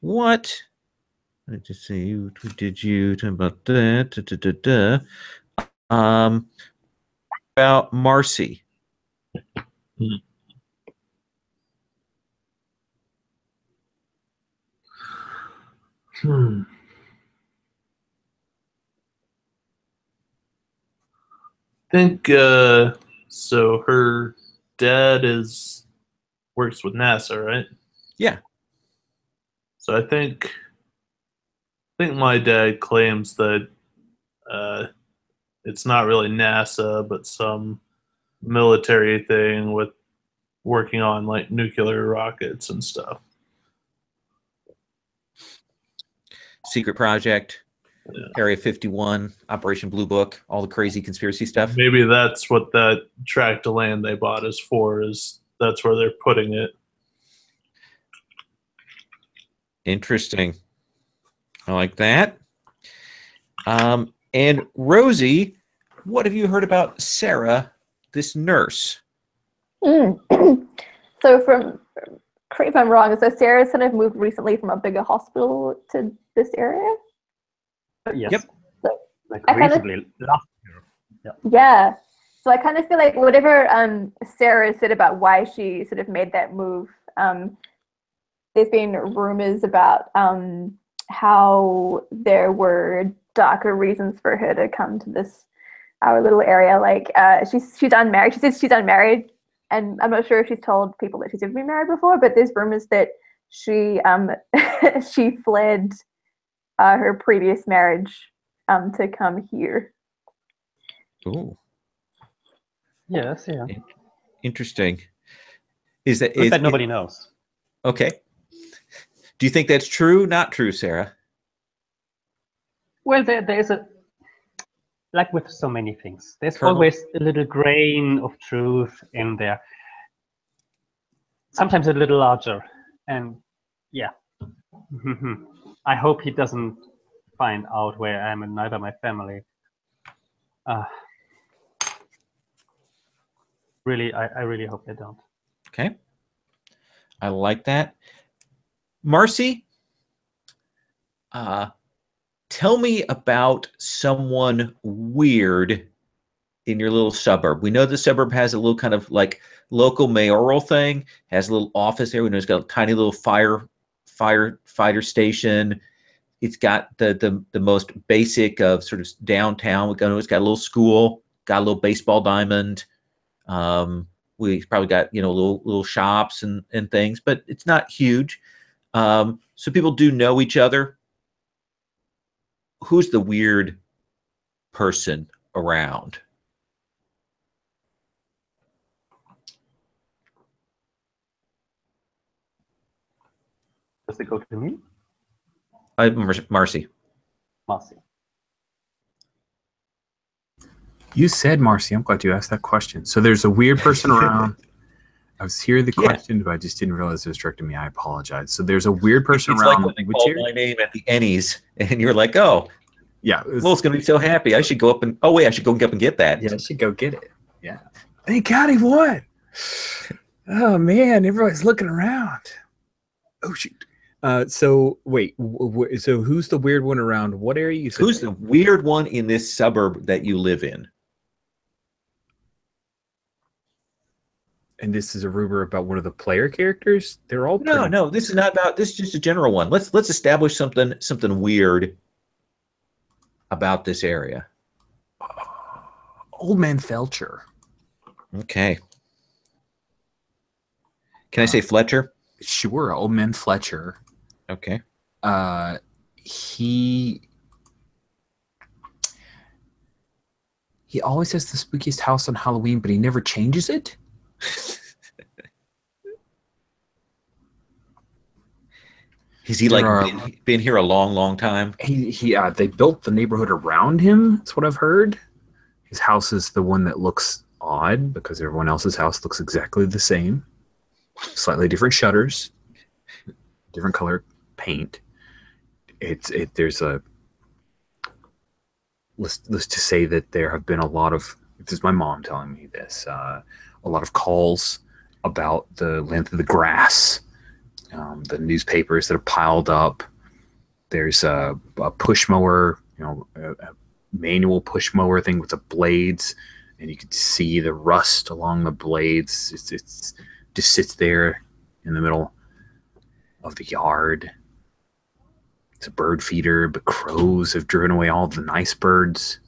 what? Let's just see. Did you talk about that? About Marcy. I think so. Her dad works with NASA, right? Yeah. So I think my dad claims that it's not really NASA, but some military thing with working on like nuclear rockets and stuff. Secret project, Area 51, Operation Blue Book, all the crazy conspiracy stuff. Maybe that's what that tract of land they bought is for, is that's where they're putting it. Interesting. I like that. And Rosie, what have you heard about Sarah, this nurse? So correct if I'm wrong, so Sarah's kind of moved recently from a bigger hospital to this area? Yes. Yep. So like recently, last year. Yeah. So I kind of feel like whatever Sarah said about why she sort of made that move, there's been rumors about how there were darker reasons for her to come to our little area. Like she's unmarried. She says she's unmarried, and I'm not sure if she's told people that she's ever been married before. But there's rumors that she she fled her previous marriage to come here. Oh. Yes, yeah. Interesting. Is that nobody knows? Okay. Do you think that's true? Not true, Sarah? Well, there is like with so many things, there's always a little grain of truth in there. Sometimes a little larger. And yeah. I hope he doesn't find out where I am, and neither my family. Really, I really hope they don't. Okay. I like that. Marcy, tell me about someone weird in your little suburb. We know the suburb has a little kind of like local mayoral thing, has a little office there. We know it's got a tiny little firefighter station. It's got the most basic of sort of downtown. It's got a little school, got a little baseball diamond. We probably got, little shops and things, but it's not huge. So people do know each other. Who's the weird person around? Does it go to me? Marcy. Marcy. You said Marcy. I'm glad you asked that question. So there's a weird person around. I was hearing the Yeah. question, but I just didn't realize it was directed at me. I apologize. So there's a weird person It's around like when they which called area? my name at the Ennies, and you're like, oh, Yeah. It was- Lil's going to be so happy. I should go up and, oh, wait, I should go up and get that. yeah, I should go get it. Yeah. Thank God he won. Oh, man. Everybody's looking around. Oh, shoot. So, wait. So who's the weird one around what area? You said? Who's the weird one in this suburb that you live in? And this is a rumor about one of the player characters? They're all pretty... No, this is not about, this is just a general one. Let's establish something weird about this area. Old Man Felcher. Okay. Can I say Fletcher? Sure, Old Man Fletcher. Okay. He always has the spookiest house on Halloween, but he never changes it. Has he been here a long time? They built the neighborhood around him. That's what I've heard. His house is the one that looks odd because everyone else's house looks exactly the same. Slightly different shutters, different color paint. There's a let's just say that there have been a lot of, this is my mom telling me this, a lot of calls about the length of the grass, the newspapers that are piled up. There's a push mower, a manual push mower thing with the blades, and you can see the rust along the blades. It's just sits there in the middle of the yard. It's a bird feeder, but crows have driven away all the nice birds.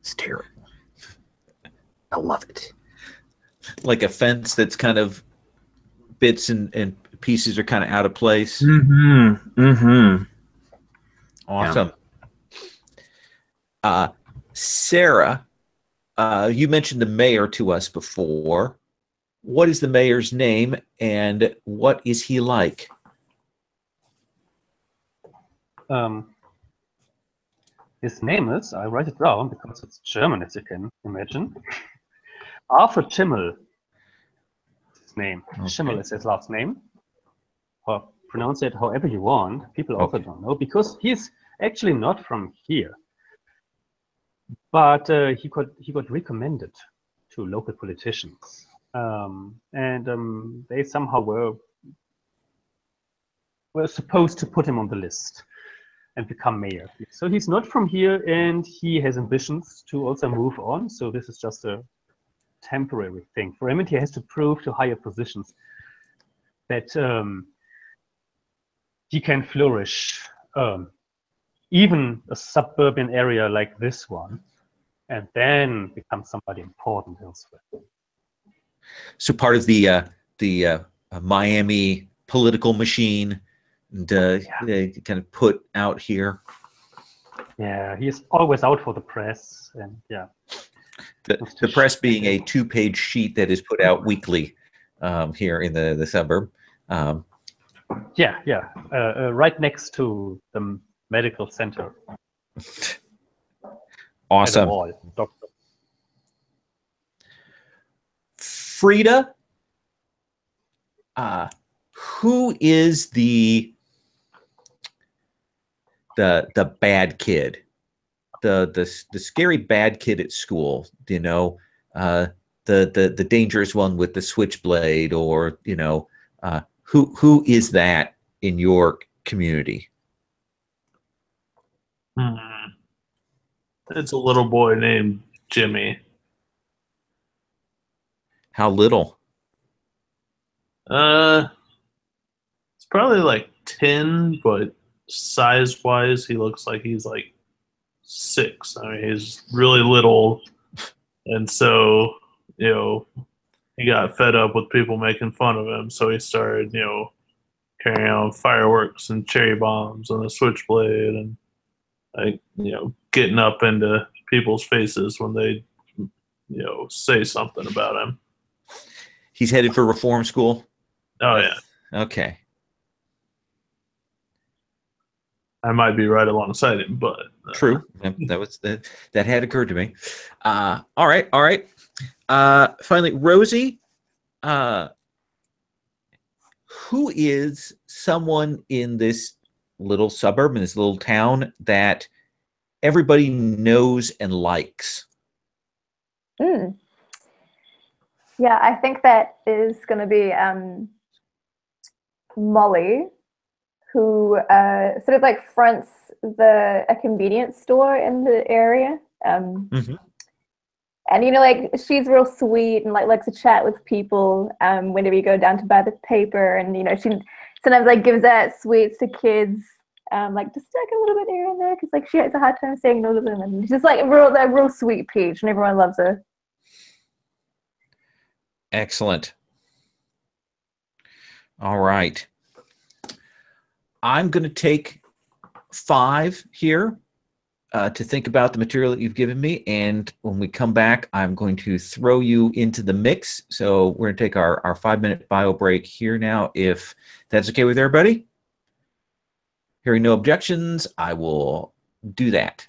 It's terrible. I love it. Like a fence that's kind of bits and pieces are kind of out of place. Mm-hmm. Mm-hmm. Awesome. Yeah. Sarah, you mentioned the mayor to us before. What is the mayor's name and what is he like? His name is, I write it down because it's German, as you can imagine. Arthur Schimmel. His name. Okay. Schimmel is his last name. Or pronounce it however you want. People also don't know because he's actually not from here. But he got recommended to local politicians, and they somehow were supposed to put him on the list and become mayor. So he's not from here, and he has ambitions to also move on. So this is just a temporary thing for him, and he has to prove to higher positions that he can flourish, even a suburban area like this one, and then become somebody important elsewhere. So part of the Miami political machine, and kind of put out here. Yeah, he is always out for the press, and yeah. The press being a 2-page sheet that is put out weekly here in the suburb. Right next to the medical center. Awesome. Frida, who is the bad kid, the scary bad kid at school? The dangerous one with the switchblade, or who is that in your community? It's a little boy named Jimmy. How little? It's probably like 10, but size-wise, he looks like he's like 6. I mean, he's really little, and so he got fed up with people making fun of him, so he started carrying out fireworks and cherry bombs and a switchblade, and getting up into people's faces when they say something about him. He's headed for reform school? Oh yeah. Okay. I might be right alongside him, but true. That had occurred to me. All right. Finally, Rosie, who is someone in this little suburb, in this little town, that everybody knows and likes? Mm. Yeah, I think that is going to be Molly, who sort of like fronts a convenience store in the area. And you know, like she's real sweet and like likes to chat with people whenever you go down to buy the paper, and you know, she sometimes like gives out sweets to kids, like just like a little bit here and there, because like she has a hard time saying no to them, and she's just like a real sweet peach, and everyone loves her. Excellent. All right. I'm going to take 5 here to think about the material that you've given me. And when we come back, I'm going to throw you into the mix. So we're going to take our 5-minute bio break here now, if that's okay with everybody. Hearing no objections, I will do that.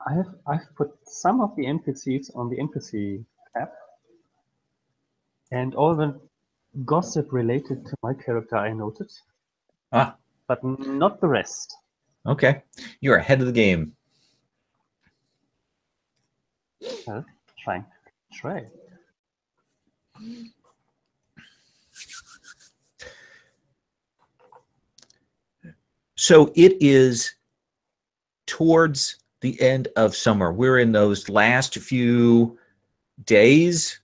I've put some of the NPCs on the NPC tab, and all the gossip related to my character I noted, Ah, but not the rest. okay. You're ahead of the game. Well, try. So it is towards the end of summer. We're in those last few days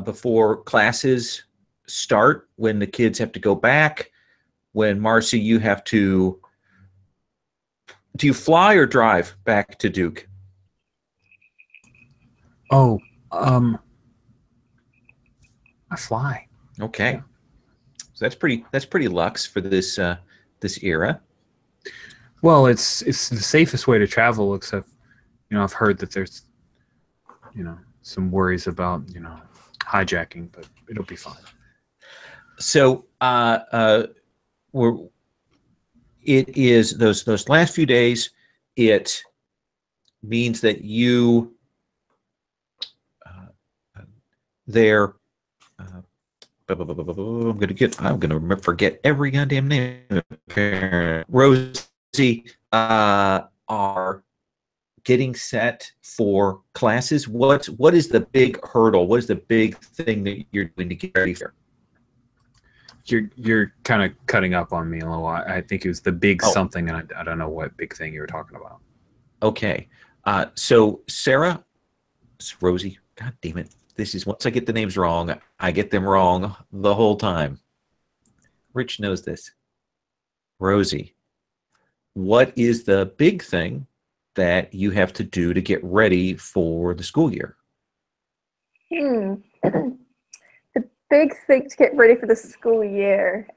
before classes start, when the kids have to go back, when Marcy, you have to, do you fly or drive back to Duke? Oh, I fly. Okay. So that's pretty luxe for this this era. Well, it's the safest way to travel, except, I've heard that there's, some worries about, hijacking, but it'll be fine. So it is those last few days. It means that you there. I'm gonna forget every goddamn name. Rosie are getting set for classes. What is the big hurdle? What is the big thing that you're doing to get ready for? You're kind of cutting up on me a little. I think it was the big Oh. something, and I don't know what big thing you were talking about. Okay, so Sarah, it's Rosie. God damn it! This is, once I get the names wrong, I get them wrong the whole time. Rich knows this. Rosie, what is the big thing that you have to do to get ready for the school year? The big thing to get ready for the school year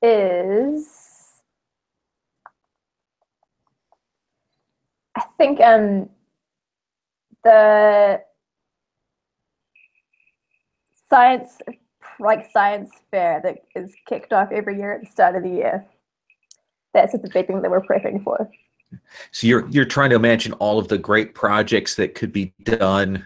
is, I think, the science fair that is kicked off every year at the start of the year. That's the big thing that we're prepping for. So you're trying to imagine all of the great projects that could be done.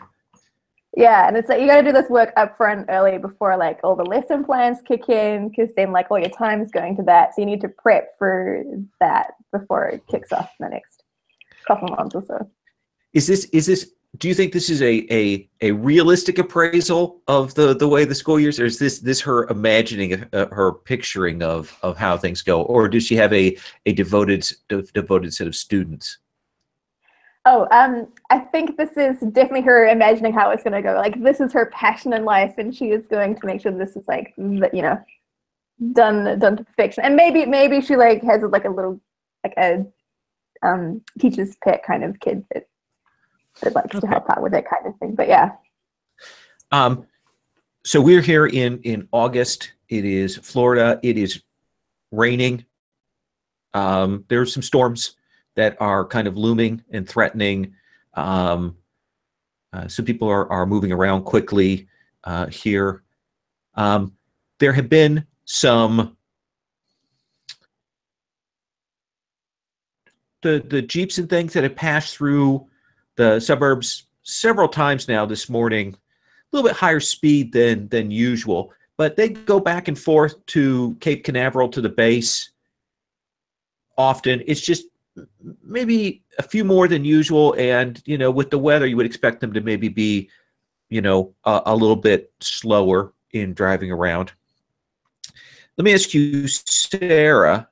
Yeah, and it's like you got to do this work up front early before like all the lesson plans kick in, because then like all your time is going to that. So you need to prep for that before it kicks off in the next couple months or so. Is this? Do you think this is a realistic appraisal of the way the school years, or is this her imagining, her picturing of how things go, or does she have a devoted set of students? Oh, I think this is definitely her imagining how it's going to go. Like, this is her passion in life, and she is going to make sure this is like, done to perfection. And maybe she like has like a little like a teacher's pet kind of kid that likes to help out with that kind of thing. But yeah. So we're here in August. It is Florida. It is raining. There are some storms that are kind of looming and threatening. So people are moving around quickly here. There have been some the Jeeps and things that have passed through the suburbs several times now this morning, a little bit higher speed than usual, but they go back and forth to Cape Canaveral, to the base often. It's just maybe a few more than usual, and with the weather you would expect them to maybe be a little bit slower in driving around. Let me ask you, Sarah,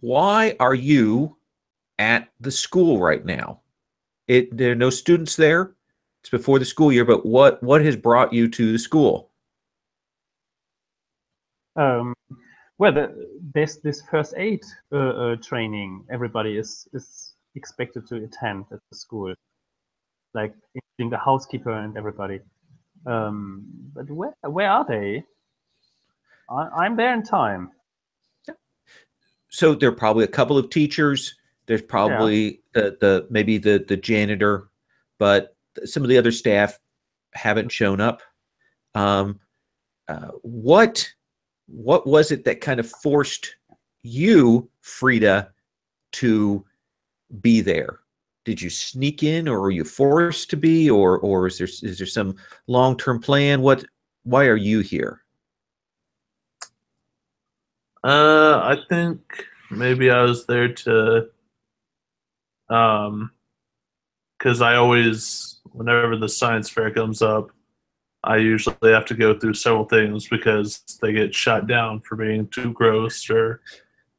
why are you at the school right now? There are no students there. It's before the school year, but what has brought you to the school? Well, there's this first aid training everybody is expected to attend at the school, like including the housekeeper and everybody. But where are they? I'm there in time. So there are probably a couple of teachers. There's probably maybe the janitor, but some of the other staff haven't shown up. What what was it that kind of forced you, Frida, to be there? Did you sneak in, or were you forced to be, or is there some long-term plan? Why are you here? I think maybe I was there to, because I always, whenever the science fair comes up, I usually have to go through several things because they get shot down for being too gross or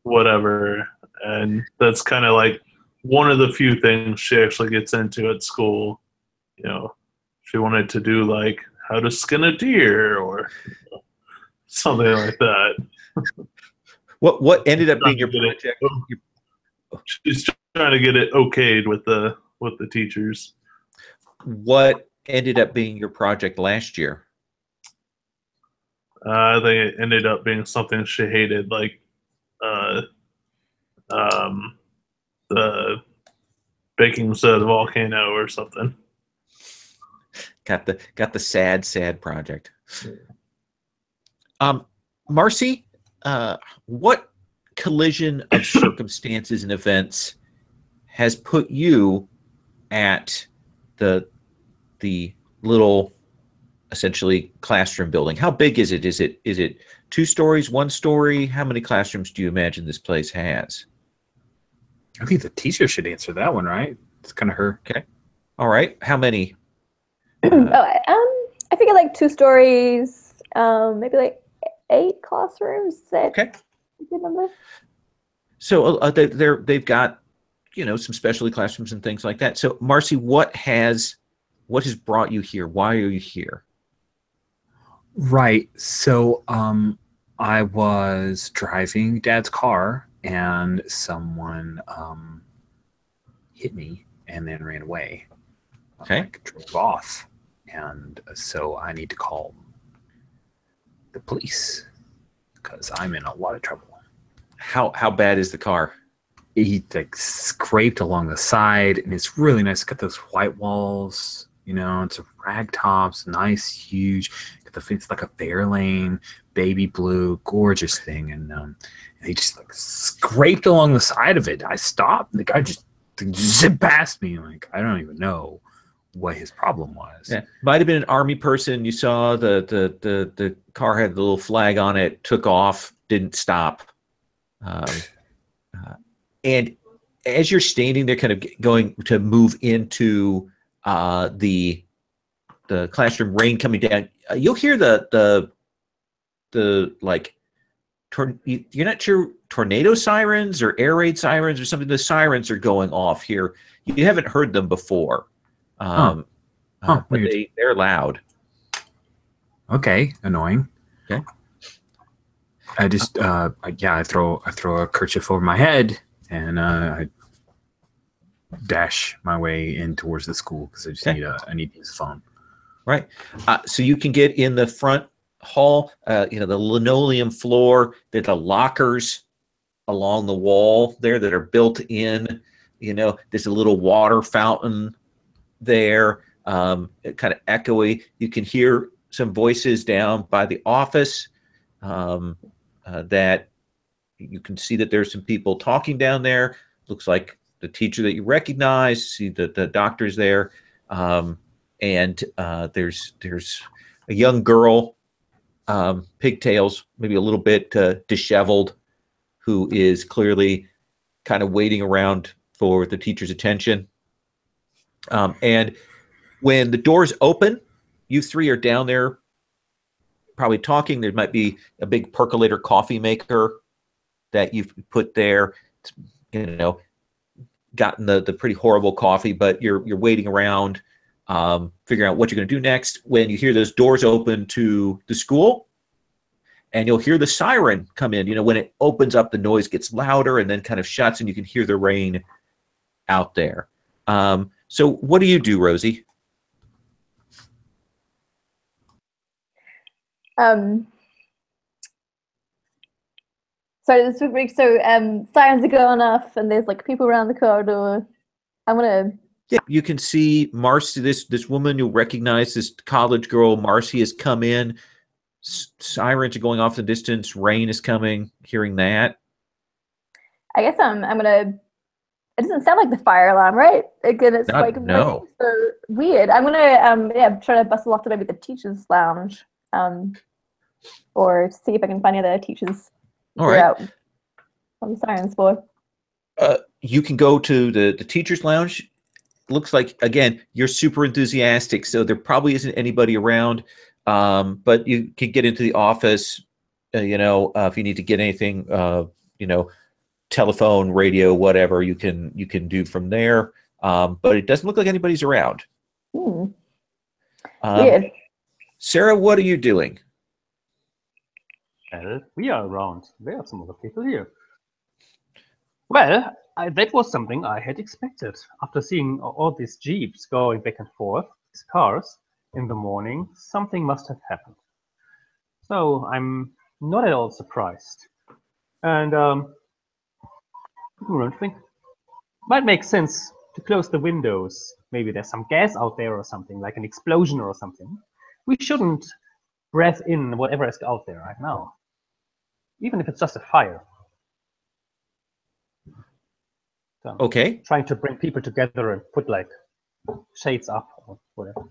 whatever. And that's kind of like one of the few things she actually gets into at school. You know, she wanted to do like how to skin a deer or something like that. What ended up being your project? She's trying to get it okayed with the teachers. What ended up being your project last year? I think it ended up being something she hated, like the baking soda volcano or something. Got the sad project. Marcy, what collision of circumstances and events has put you at the little, essentially, classroom building? How big is it? Is it 2 stories, 1 story? How many classrooms do you imagine this place has? I think the teacher should answer that one, right? It's kind of her. Okay. All right. How many? I think like 2 stories, maybe like 8 classrooms. Is that Okay. a good number? So they've got, you know, some specialty classrooms and things like that. So Marcy, what has brought you here? Why are you here? Right. So I was driving Dad's car and someone hit me and then ran away. Okay. Like, drove off. And so I need to call the police because I'm in a lot of trouble. How bad is the car? He like scraped along the side, and it's really nice. It's got those white walls, you know. It's a rag tops, nice, huge. It's like a Fairlane, baby blue, gorgeous thing, and he just like scraped along the side of it. I stopped, and the guy just zipped past me. Like, I don't even know what his problem was. Yeah, might have been an army person. You saw the car had the little flag on it, took off, didn't stop. And as you're standing there, kind of going to move into the classroom, rain coming down, you'll hear the like, you're not sure, tornado sirens or air raid sirens or something. The sirens are going off here. You haven't heard them before, but they're loud. Okay, annoying. Okay. I just I throw a kerchief over my head and I dash my way in towards the school because I just need to use the phone. Right. So you can get in the front hall, you know, the linoleum floor. There's the lockers along the wall there that are built in. You know, there's a little water fountain there, kind of echoey. You can hear some voices down by the office. That you can see that there's some people talking down there. Looks like the teacher that you recognize. See the doctor's there, and there's a young girl, pigtails, maybe a little bit disheveled, who is clearly kind of waiting around for the teacher's attention. And when the doors open, you 3 are down there, probably talking. There might be a big percolator coffee maker that you've put there. It's, you know, gotten the pretty horrible coffee, but you're waiting around, figuring out what you're going to do next. When you hear those doors open to the school, and you'll hear the siren come in. You know, when it opens up, the noise gets louder and then kind of shuts, and you can hear the rain out there. So what do you do, Rosie? So this week, sirens are going off, and there's like people around the corridor. I'm gonna. Yeah, you can see Marcy, this woman you'll recognize, this college girl. Marcy has come in. Sirens are going off in the distance. Rain is coming. Hearing that. I guess I'm gonna. It doesn't sound like the fire alarm, right? Again, it's like no. so weird. I'm gonna try to bustle off to maybe the teachers' lounge, or see if I can find any other teachers. All right. On the sirens for. You can go to the teachers' lounge. Looks like, again, you're super enthusiastic, so there probably isn't anybody around. But you can get into the office, if you need to get anything, telephone, radio, whatever, you can do from there. But it doesn't look like anybody's around. Weird. Sarah, what are you doing? Well, we are around. There are some other people here. Well, that was something I had expected. After seeing all these jeeps going back and forth, these cars, in the morning, something must have happened. So I'm not at all surprised. And I don't think might make sense to close the windows. Maybe there's some gas out there or something, like an explosion or something. We shouldn't breathe in whatever is out there right now, even if it's just a fire. So, Okay. trying to bring people together and put like shades up or whatever.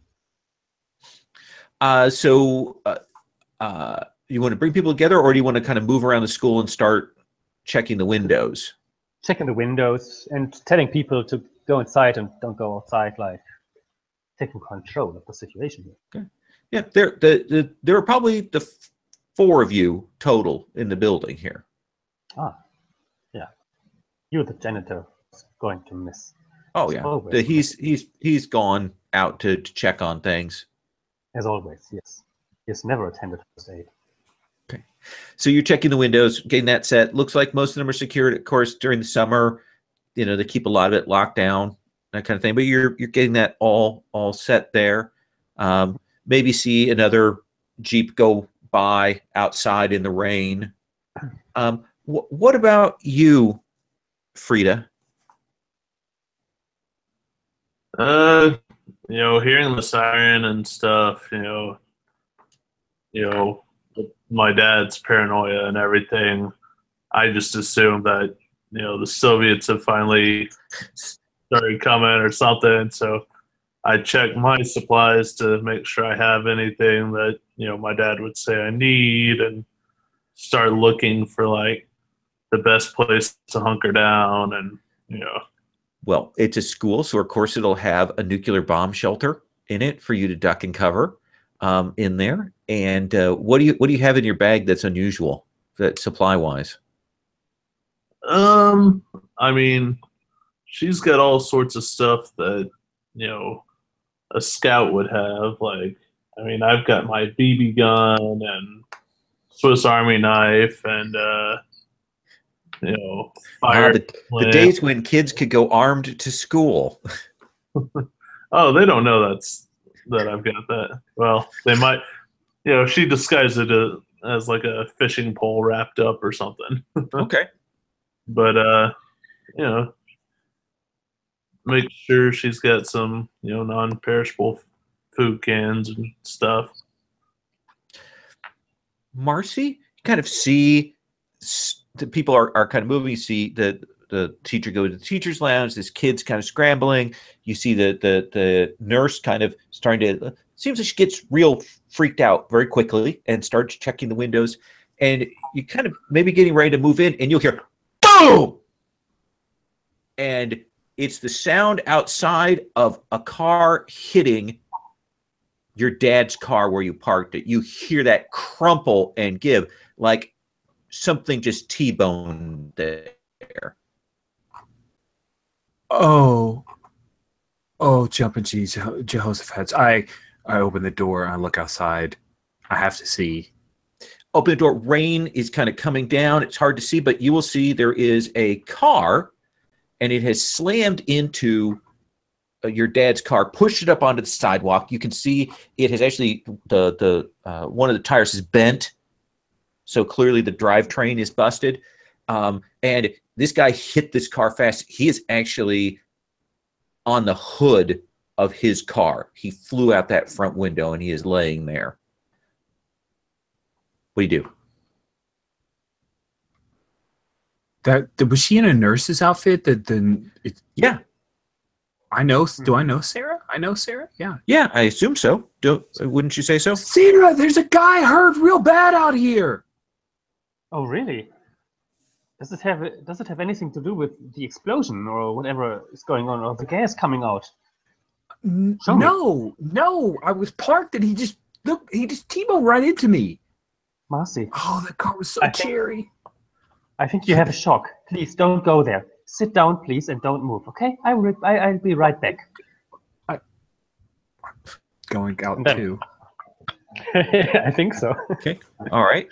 So you want to bring people together, or do you want to kind of move around the school and start checking the windows? Checking the windows and telling people to go inside and don't go outside, like taking control of the situation here. Okay. Yeah, there are probably the 4 of you total in the building here. Yeah. You're the janitor going to miss. Oh yeah, he's gone out to check on things. As always, yes. He's never attended first aid. Okay, so you're checking the windows, getting that set. Looks like most of them are secured. Of course, during the summer, they keep a lot of it locked down, that kind of thing. But you're getting that all set there. Maybe see another Jeep go by outside in the rain. What about you, Frida? Hearing the siren and stuff, my dad's paranoia and everything, I just assumed that, the Soviets have finally started coming or something. So I check my supplies to make sure I have anything that, my dad would say I need, and start looking for like the best place to hunker down. And, Well, it's a school, so of course it'll have a nuclear bomb shelter in it for you to duck and cover in there. And what do you have in your bag that's unusual, that supply-wise? I mean, she's got all sorts of stuff that, a scout would have. Like, I mean, I've got my BB gun and Swiss Army knife and, fire. The days when kids could go armed to school. Oh, they don't know that I've got that. Well, they might. She disguised it as like a fishing pole wrapped up or something. Okay. But make sure she's got some non-perishable food cans and stuff. Marcy, you kind of see the people are kind of moving. You see the teacher go to the teacher's lounge. This kid's kind of scrambling. You see the nurse kind of starting to, seems like she gets real freaked out very quickly and starts checking the windows. And you kind of maybe getting ready to move in, and you'll hear boom, and it's the sound outside of a car hitting your dad's car where you parked it. You hear that crumple and give, like something just T-boned there. Oh, jumping Jehoshaphat. I open the door and I look outside. I have to see. Open the door. Rain is kind of coming down. It's hard to see, but you will see there is a car, and it has slammed into your dad's car, pushed it up onto the sidewalk. You can see it has actually, the one of the tires is bent, so clearly the drivetrain is busted. And this guy hit this car fast. He is actually on the hood of his car. He flew out that front window, and he is laying there. What do you do? Was she in a nurse's outfit? Yeah. I know. Do I know Sarah? I know Sarah. Yeah. Yeah, I assume so. Wouldn't you say so? Sarah, there's a guy hurt real bad out here. Oh, really? Does it have anything to do with the explosion or whatever is going on, or the gas coming out? Show me. No. I was parked and he just T-boned right into me. Marcy. Oh, the car was so cherry. I think you have a shock. Please don't go there. Sit down, please, and don't move. Okay? I'll be right back. Going out too. I think so. Okay. All right.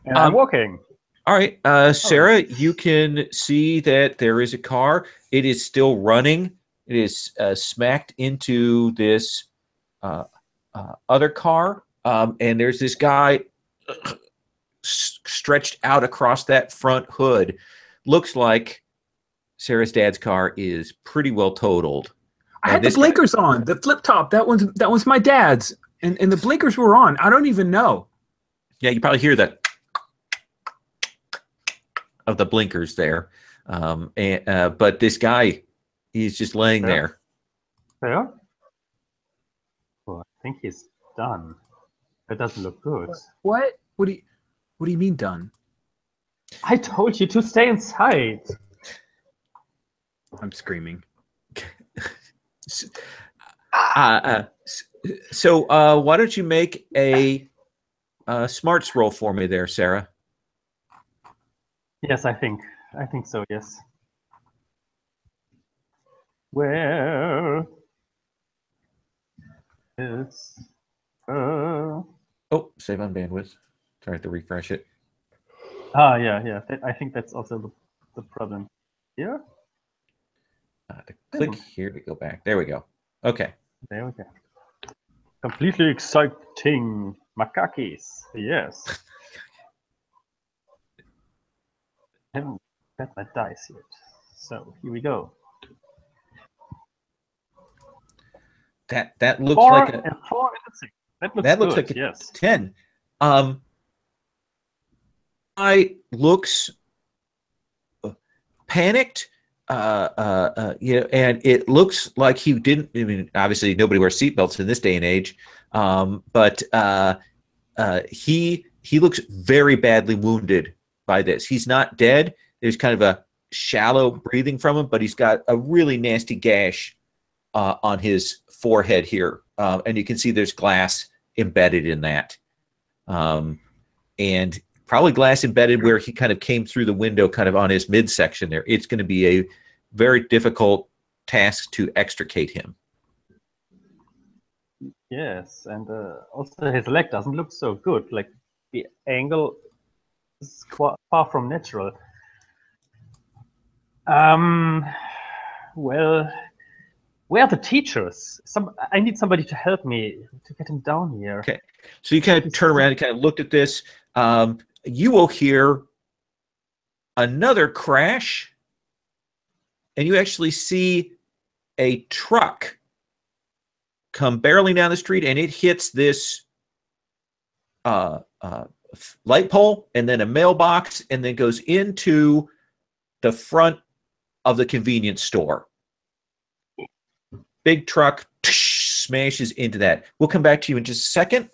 And I'm walking. All right, Sarah, you can see that there is a car. It is still running. It is smacked into this other car, and there's this guy stretched out across that front hood. Looks like Sarah's dad's car is pretty well totaled. I had the blinkers on, the flip top. That was my dad's, and the blinkers were on. I don't even know. Yeah, you probably hear that of the blinkers there, but this guy, he's just laying there. Yeah. Well, I think he's done. That doesn't look good. What? What do you mean done? I told you to stay inside. I'm screaming. So why don't you make a smarts roll for me there, Sarah? Yes, I think so. Yes. Where is Oh, save on bandwidth. Try to refresh it. Yeah. I think that's also the problem. Here? To click here to go back. There we go. Okay. There we go. Completely exciting. Makakis. Yes. I haven't got my dice yet. So here we go. That looks 4 like and 4 and 6. that looks good, like a yes. 10. I looks panicked. And it looks like he didn't. I mean, obviously nobody wears seatbelts in this day and age. But he looks very badly wounded by this. He's not dead. There's kind of a shallow breathing from him, but he's got a really nasty gash on his forehead here, and you can see there's glass embedded in that, and probably glass embedded where he kind of came through the window, kind of on his midsection there. It's going to be a very difficult task to extricate him. Yes, and also his leg doesn't look so good. Like the angle is quite far from natural. Well, where are the teachers? I need somebody to help me to get him down here. Okay, so you kind of turn around and kind of looked at this. You will hear another crash, and you actually see a truck come barreling down the street, and it hits this light pole, and then a mailbox, and then goes into the front of the convenience store. Big truck smashes into that. We'll come back to you in just a second.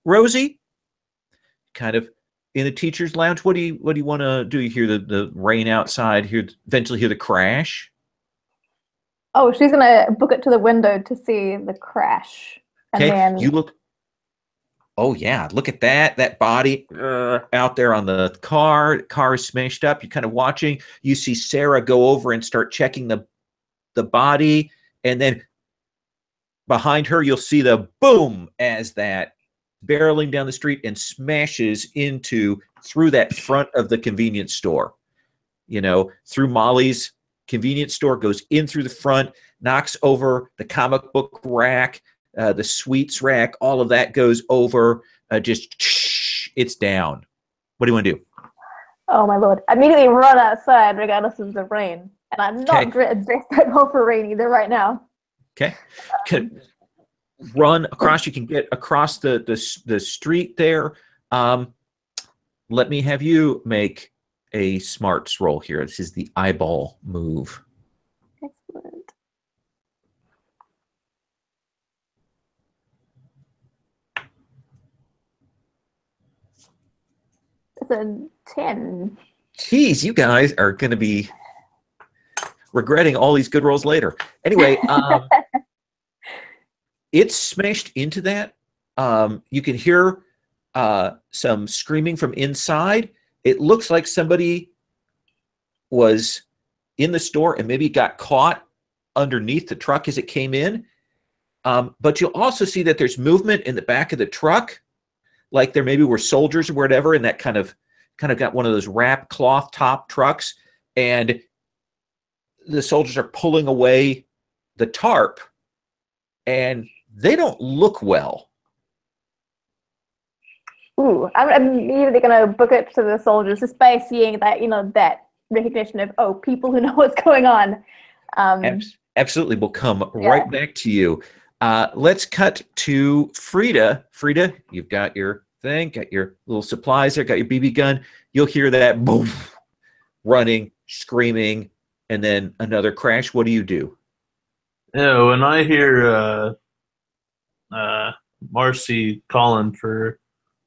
Rosie, kind of in the teacher's lounge. What do you want to do? You hear the rain outside. Eventually hear the crash. Oh, she's gonna book it to the window to see the crash. And Okay, then you look. Oh yeah, look at that body out there on the car. The car is smashed up. You're kind of watching. You see Sarah go over and start checking the body, and then behind her you'll see the boom as that barreling down the street and smashes through that front of the convenience store. Through Molly's convenience store, goes in through the front, knocks over the comic book rack, the sweets rack, all of that goes over, it's down. What do you want to do? oh my lord, immediately run outside regardless of the rain. And I'm not dressed that well for rain either right now. Okay. run across. You can get across the street there. Let me have you make a smarts roll here. This is the eyeball move. Excellent. It's a 10. Jeez, you guys are going to be regretting all these good rolls later. Anyway, it's smashed into that. You can hear some screaming from inside. It looks like somebody was in the store and maybe got caught underneath the truck as it came in. But you'll also see that there's movement in the back of the truck, like there maybe were soldiers or whatever, and that kind of got one of those wrap cloth top trucks, and the soldiers are pulling away the tarp, and they don't look well. Ooh, I'm immediately going to book it to the soldiers just by seeing that, that recognition of, oh, people who know what's going on. Absolutely. We'll come right back to you. Let's cut to Frida. Frida, you've got your thing, got your little supplies there, got your BB gun. You'll hear that boom, running, screaming, and then another crash. What do you do? Yeah, when I hear Marcy calling for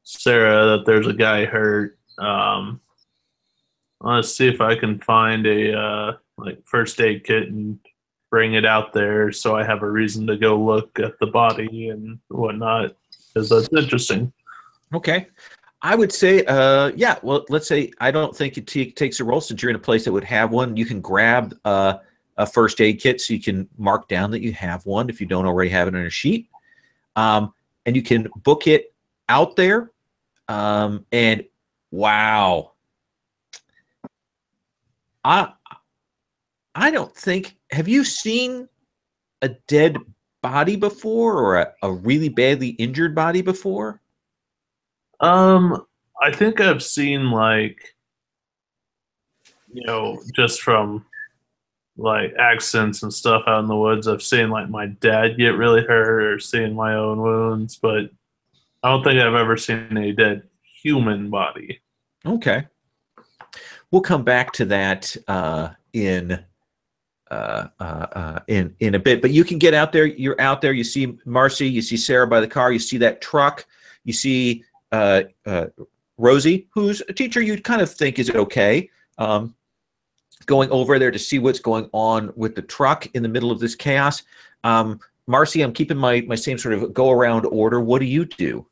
Sarah that there's a guy hurt, I want to see if I can find a first aid kit and bring it out there so I have a reason to go look at the body and whatnot, because that's interesting. Okay. I would say, yeah, well, let's say I don't think it takes a roll since you're in a place that would have one. You can grab a first aid kit so you can mark down that you have one if you don't already have it on a sheet. And you can book it out there. And wow. I don't think, have you seen a dead body before, or a really badly injured body before? I think I've seen just from accidents and stuff out in the woods. I've seen my dad get really hurt or seen my own wounds, but I don't think I've ever seen a dead human body. Okay. We'll come back to that in a bit, but you can get out there. You're out there. You see Marcy. You see Sarah by the car. You see that truck. You see Rosie, who's a teacher you'd kind of think is okay, going over there to see what's going on with the truck in the middle of this chaos. Marcy, I'm keeping my same sort of go around order. What do you do?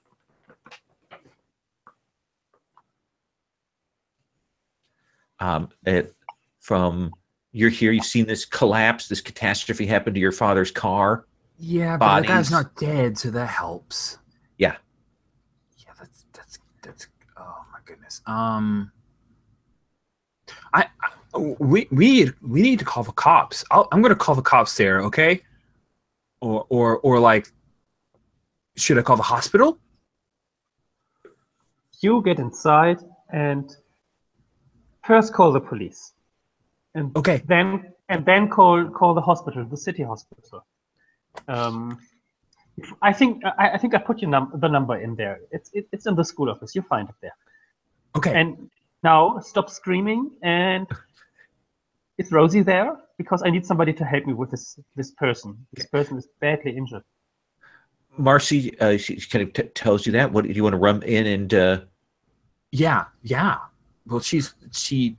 You're here, you've seen this collapse, this catastrophe happen to your father's car. Yeah, but the guy's not dead, so that helps. Yeah. Yeah, that's oh my goodness. We need to call the cops. I'm gonna call the cops there, okay? Or should I call the hospital? You get inside and first call the police. And okay. Then call the hospital, the city hospital. I think I put the number in there. It's in the school office. You find it there. Okay. And now stop screaming. And is Rosie there? Because I need somebody to help me with this person. This person is badly injured. Marcy, she kind of tells you that. What do you want to run in and? Yeah. Well, this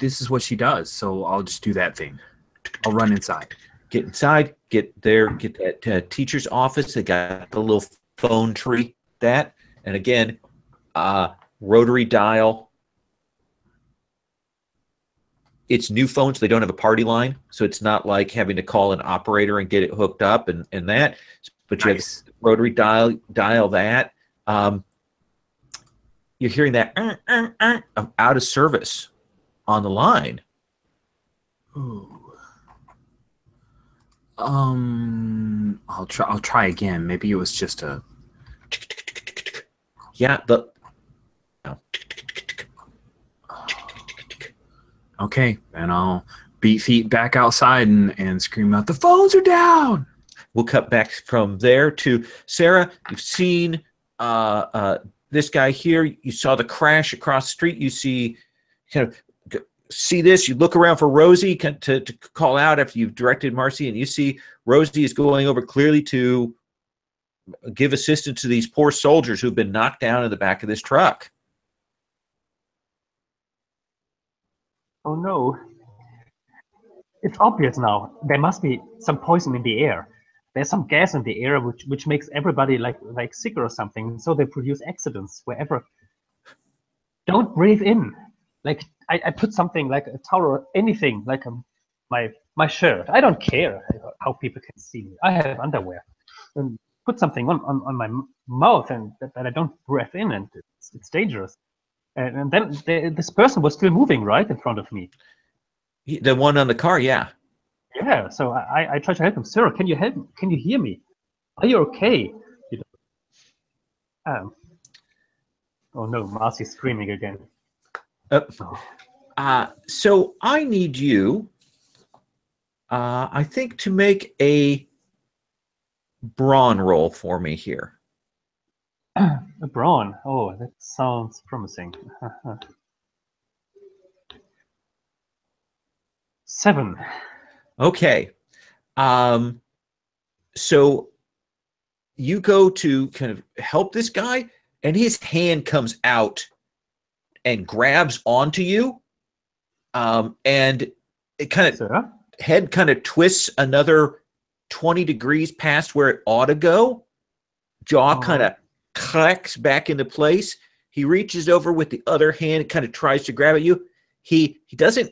is what she does, so I'll just do that thing. I'll run inside. Get inside, get there, get that teacher's office. They got the little phone tree, that. And again, rotary dial. It's new phones. They don't have a party line, so it's not like having to call an operator and get it hooked up and that. But you Nice. have rotary dial that. You're hearing that of out of service on the line. Ooh. I'll try again. Maybe it was just a. Yeah. Okay, and I'll beat feet back outside and scream out, "The phones are down!" we'll cut back from there to Sarah. You've seen this guy here. You saw the crash across the street. You see this. You look around for Rosie to call out after you've directed Marcy, and you see Rosie is going over clearly to give assistance to these poor soldiers who've been knocked down in the back of this truck. Oh no. It's obvious now. There must be some poison in the air. There's some gas in the air which makes everybody like sick or something. So they produce accidents wherever. Don't breathe in. Like I put something like a towel or anything, like my shirt. I don't care how people can see me. I have underwear. And put something on my mouth and that I don't breathe in, and it's dangerous. And then this person was still moving right in front of me. The one on the car, yeah. Yeah, so I tried to help him. Sir, can you help me? Can you hear me? Are you okay? Oh no, Marcy's screaming again. So I need you, I think, to make a brawn roll for me here. A brawn? Oh, that sounds promising. 7. Okay. So you go to kind of help this guy, and his hand comes out and grabs onto you. And it kind of head kind of twists another 20 degrees past where it ought to go. Jaw kind of clicks back into place. He reaches over with the other hand and kind of tries to grab at you. He doesn't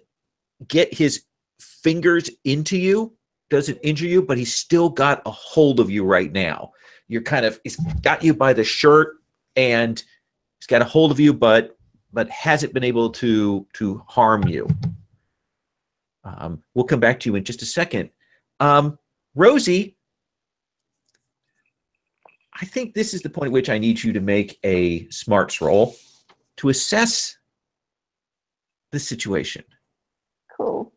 get his fingers into you, doesn't injure you, but he's still got a hold of you right now. You're kind of, he's got you by the shirt, and he's got a hold of you, but hasn't been able to harm you. We'll come back to you in just a second. Rosie, I think this is the point at which I need you to make a smarts roll to assess the situation. Cool.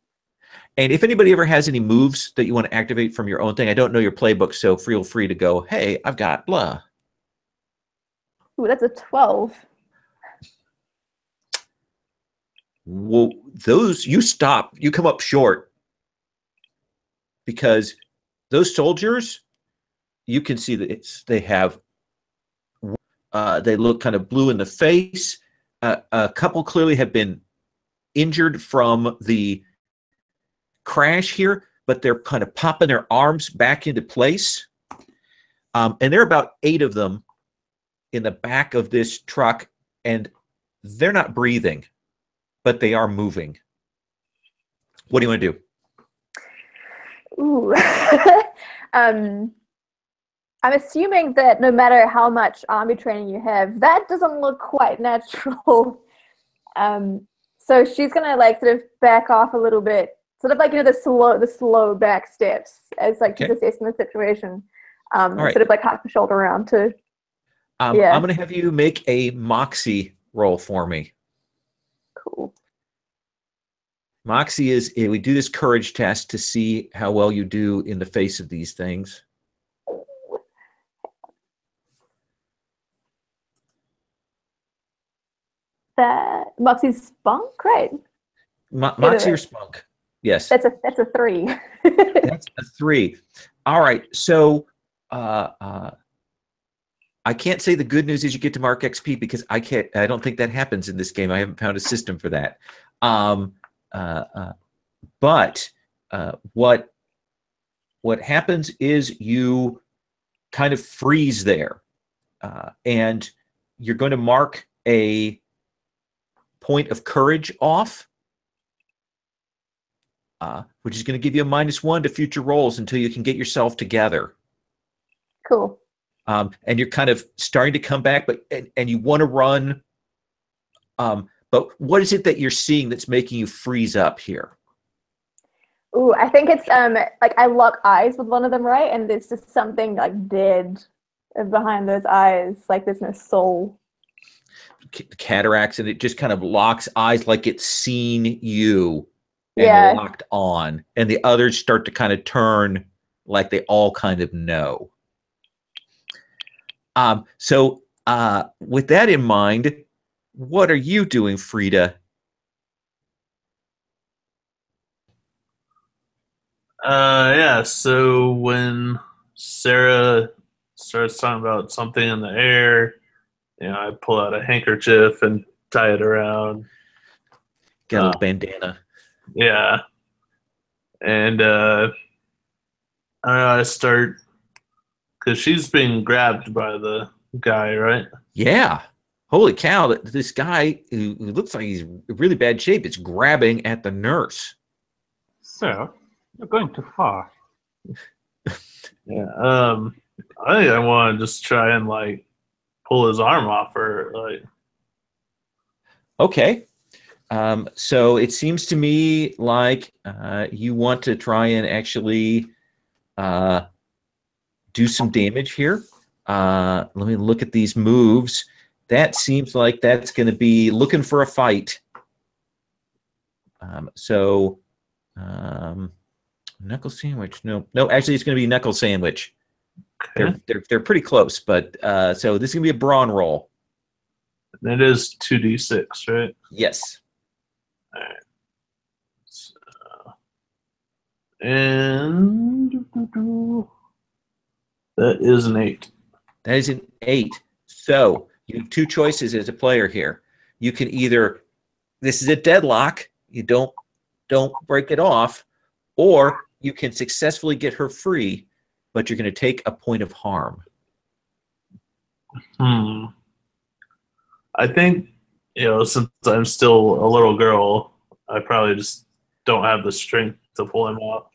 And if anybody ever has any moves that you want to activate from your own thing, I don't know your playbook, so feel free to go, hey, I've got blah. Ooh, that's a 12. Well, those, you stop, you come up short, because those soldiers, you can see that they have, they look kind of blue in the face. A couple clearly have been injured from the crash here, but they're kind of popping their arms back into place. And there are about 8 of them in the back of this truck, and they're not breathing, but they are moving. What do you want to do? Ooh. I'm assuming that no matter how much army training you have, that doesn't look quite natural. So she's gonna like sort of back off a little bit, sort of like, you know, the slow back steps as like she's assessing the situation. Right. Sort of like half the shoulder around to. I'm gonna have you make a Moxie roll for me. Cool. Moxie is, we do this courage test to see how well you do in the face of these things. That Moxie's spunk, right? Moxie or spunk? Yes. That's a 3. That's a 3. All right. So I can't say the good news is you get to mark XP, because I don't think that happens in this game. I haven't found a system for that. But what happens is you kind of freeze there, and you're going to mark a point of courage off, which is going to give you a -1 to future rolls until you can get yourself together. Cool. And you're kind of starting to come back, but and you want to run. But what is it that you're seeing that's making you freeze up here? Ooh, I think it's like I lock eyes with one of them, right? And there's just something like dead behind those eyes, like there's no soul. Cataracts, and it just kind of locks eyes like it's seen you and locked on, and the others start to kind of turn like they all kind of know. So with that in mind, what are you doing, Frida? Yeah, so when Sarah starts talking about something in the air, I pull out a handkerchief and tie it around. Get a little bandana. Yeah. And I start, because she's being grabbed by the guy, right? Yeah. Holy cow, this guy who looks like he's in really bad shape is grabbing at the nurse. Sir, you're going too far. Yeah. I think I want to just try and like pull his arm off her. Like, okay. So it seems to me like you want to try and actually do some damage here. Let me look at these moves. That seems like that's going to be looking for a fight. Knuckle sandwich. No, actually, it's going to be knuckle sandwich. okay. They're pretty close, but so this is going to be a brawn roll. And it is 2d6, right? Yes. All right. So, and that is an 8. That is an 8. So you have two choices as a player here. You can either, this is a deadlock, you don't break it off, or you can successfully get her free, but you're going to take a point of harm. I think, since I'm still a little girl, I probably just don't have the strength to pull him off.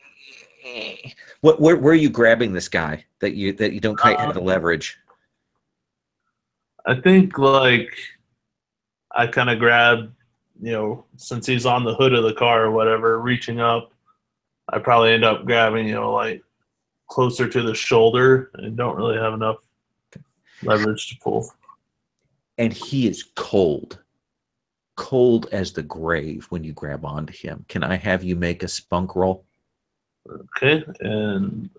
Where are you grabbing this guy that you don't quite have the leverage? I think like I kind of grab, since he's on the hood of the car or whatever, reaching up, I probably end up grabbing, like closer to the shoulder and don't really have enough leverage to pull. And he is cold as the grave when you grab onto him. Can I have you make a spunk roll? Okay, and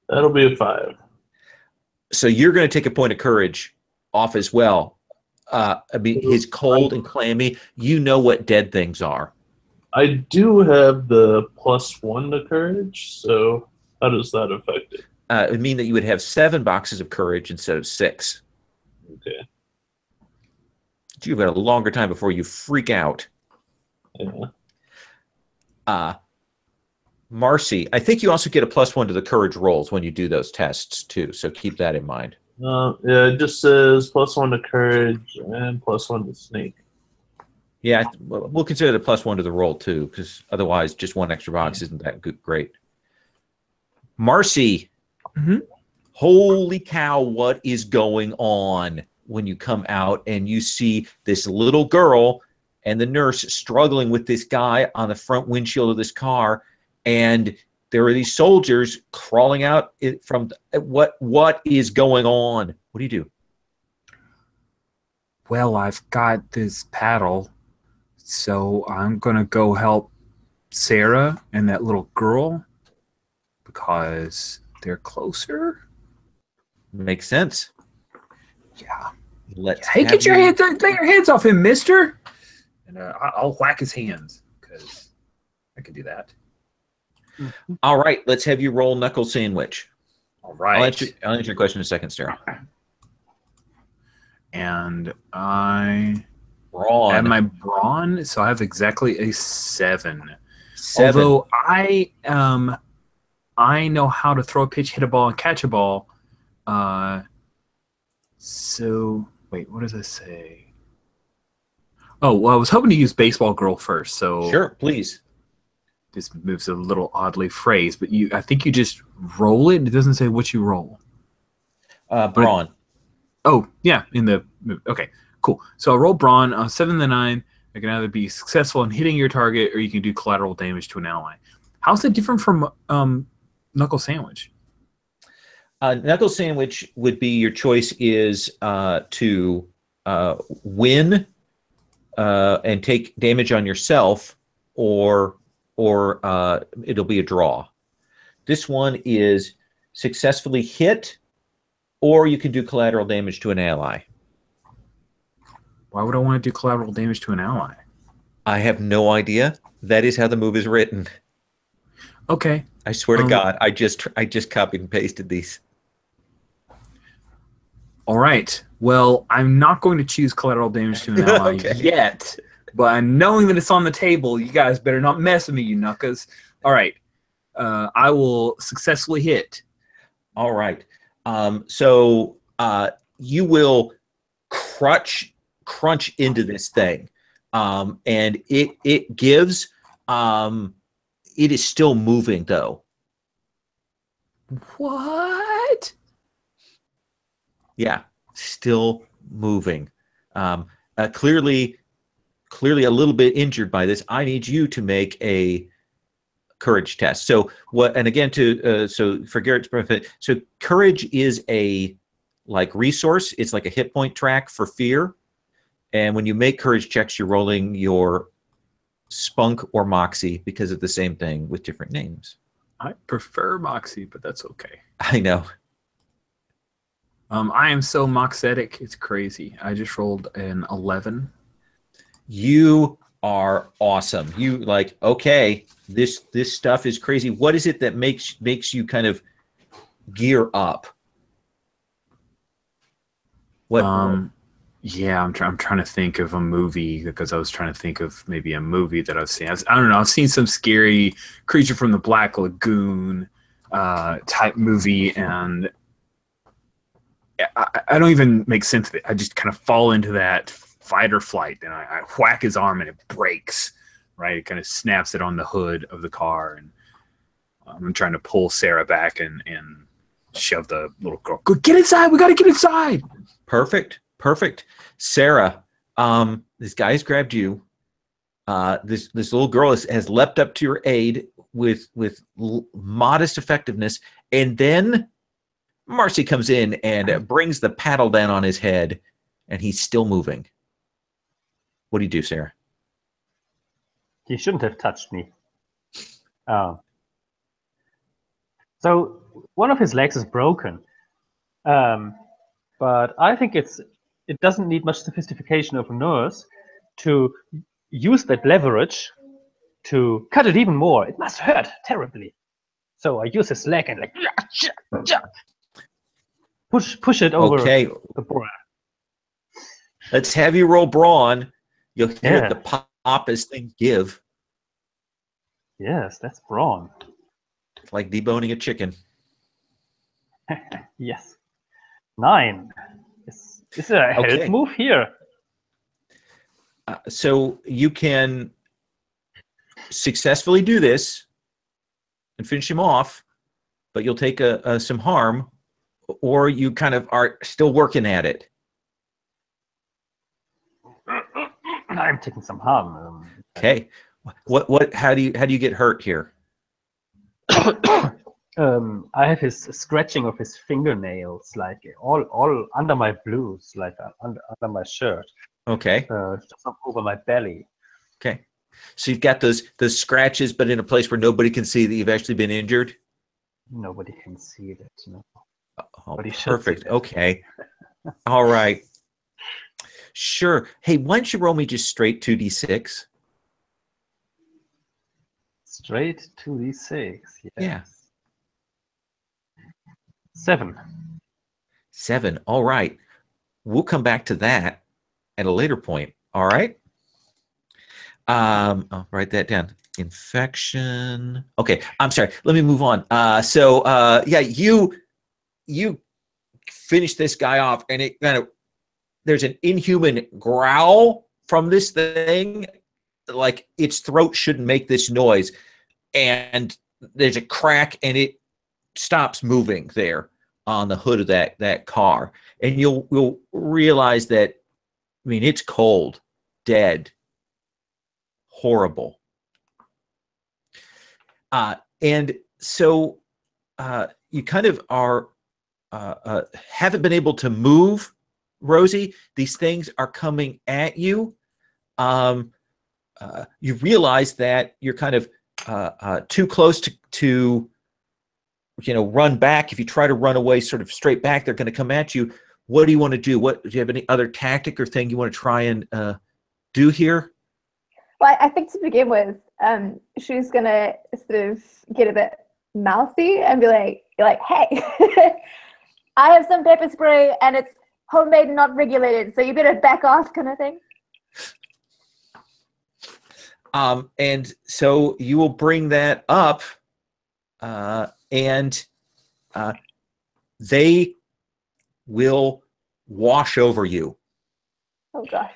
that'll be a 5. So you're going to take a point of courage off as well. I mean, he's cold and clammy. You know what dead things are. I do have the +1 to courage, so how does that affect it? It would mean that you would have 7 boxes of courage instead of 6. Okay. You've got a longer time before you freak out. Yeah. Marcy, I think you also get a +1 to the courage rolls when you do those tests too, so keep that in mind. Yeah, it just says +1 to courage and +1 to sneak. Yeah, we'll consider the +1 to the roll too, because otherwise just 1 extra box isn't that great. Marcy, holy cow, what is going on when you come out and you see this little girl and the nurse struggling with this guy on the front windshield of this car, and there are these soldiers crawling out from what is going on? What do you do? Well, I've got this paddle, so I'm going to go help Sarah and that little girl because they're closer. Makes sense. Yeah. Hey, get your hands off him, mister. And I'll whack his hands because I can do that. All right, let's have you roll knuckle sandwich. All right. I'll answer your question in a second, Sarah. And I Brawn. have my brawn, so I have exactly a 7. 7. Although I know how to throw a pitch, hit a ball, and catch a ball. So wait, what does it say? Oh, well, I was hoping to use baseball girl first. So Sure, please. this move's a little oddly phrased, but I think you just roll it. It doesn't say what you roll. Brawn. Oh, yeah, in the move. Okay, cool. So I roll brawn, 7 to 9. I can either be successful in hitting your target, or you can do collateral damage to an ally. How's that different from knuckle sandwich? Knuckle sandwich would be your choice is to win and take damage on yourself, or it'll be a draw. This one is successfully hit, or you can do collateral damage to an ally. Why would I want to do collateral damage to an ally? I have no idea. That is how the move is written. Okay. I swear to God, I just copied and pasted these. All right. Well, I'm not going to choose collateral damage to an ally yet, but knowing that it's on the table, you guys better not mess with me, you knuckers. All right. I will successfully hit. All right. So you will crunch into this thing, and it gives. It is still moving though. What? Yeah, still moving. Clearly a little bit injured by this. I need you to make a courage test. So what? And again, so for Garrett's benefit, so courage is a resource. It's like a hit point track for fear. And when you make courage checks, you're rolling your spunk or moxie because of the same thing with different names. I prefer moxie, but that's okay. I know. I am so moxetic, it's crazy. I just rolled an 11. You are awesome. You okay, this stuff is crazy. What is it that makes you kind of gear up? What? Yeah, I'm trying to think of a movie, because I was trying to think of maybe a movie that I've seen. I don't know. I've seen some scary Creature from the Black Lagoon type movie, and I don't even make sense of it. I just kind of fall into that fight or flight, and I whack his arm and it breaks. Right, it kind of snaps it on the hood of the car, and I'm trying to pull Sarah back and shove the little girl. Get inside! We got to get inside. Perfect. Sarah, this guy's grabbed you. This little girl has leapt up to your aid with modest effectiveness, and then Marcy comes in and brings the paddle down on his head, and he's still moving. What do you do, Sarah? He shouldn't have touched me. So one of his legs is broken, but I think it doesn't need much sophistication of a nurse to use that leverage to cut it even more. It must hurt terribly. So I use his leg and push it over the board. Let's have you roll brawn. You'll hear the pop as things give. Yes, that's brawn. It's like deboning a chicken. Yes. 9. This is a health move here. So you can successfully do this and finish him off, but you'll take some harm, or you kind of are still working at it. I'm taking some harm. Okay. What? How do you get hurt here? I have his scratching of his fingernails, like all under my blues, like under my shirt. Okay. Just over my belly. Okay. So you've got those scratches, but in a place where nobody can see that you've actually been injured. Nobody can see that. No. Oh, perfect. Okay. All right. Sure. Hey, why don't you roll me just straight 2d6? Straight 2d6. Yes. Yeah. 7. 7. All right. We'll come back to that at a later point. All right. I'll write that down. Infection. Okay. I'm sorry. Let me move on. Yeah, you finish this guy off, and it kind of, there's an inhuman growl from this thing, like its throat shouldn't make this noise, and there's a crack, and it stops moving there on the hood of that car, and you'll realize that, I mean, it's cold, dead, horrible. And so you kind of are haven't been able to move, Rosie. These things are coming at you. you realize that you're kind of too close to run back. If you try to run away sort of straight back, they're going to come at you. What do you want to do? Do you have any other tactic or thing you want to try and do here? Well, I think to begin with, she's gonna sort of get a bit mouthy and be like, hey, I have some pepper spray and it's homemade and not regulated, so you better back off, kind of thing. And so you will bring that up, and they will wash over you. Oh gosh.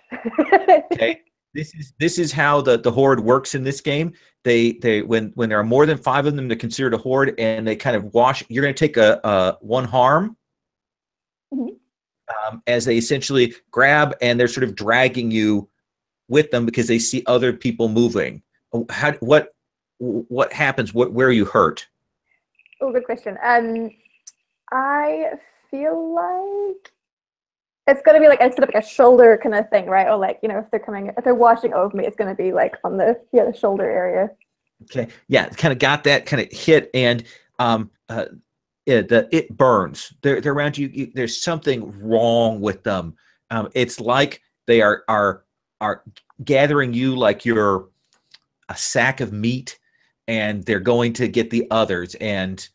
Okay. This is how the horde works in this game. They when there are more than 5 of them, they're considered a horde, and they kind of wash. You're going to take a 1 harm, as they essentially grab, and they're sort of dragging you with them because they see other people moving. What happens? Where are you hurt? Oh, good question. I feel like it's gonna be like sort of like a shoulder kind of thing, right? Or like, if they're washing over me, it's gonna be like on the shoulder area. Okay. Yeah, kind of got that kind of hit, and it burns. They're around you. There's something wrong with them. It's like they are gathering you like you're a sack of meat, and they're going to get the others, and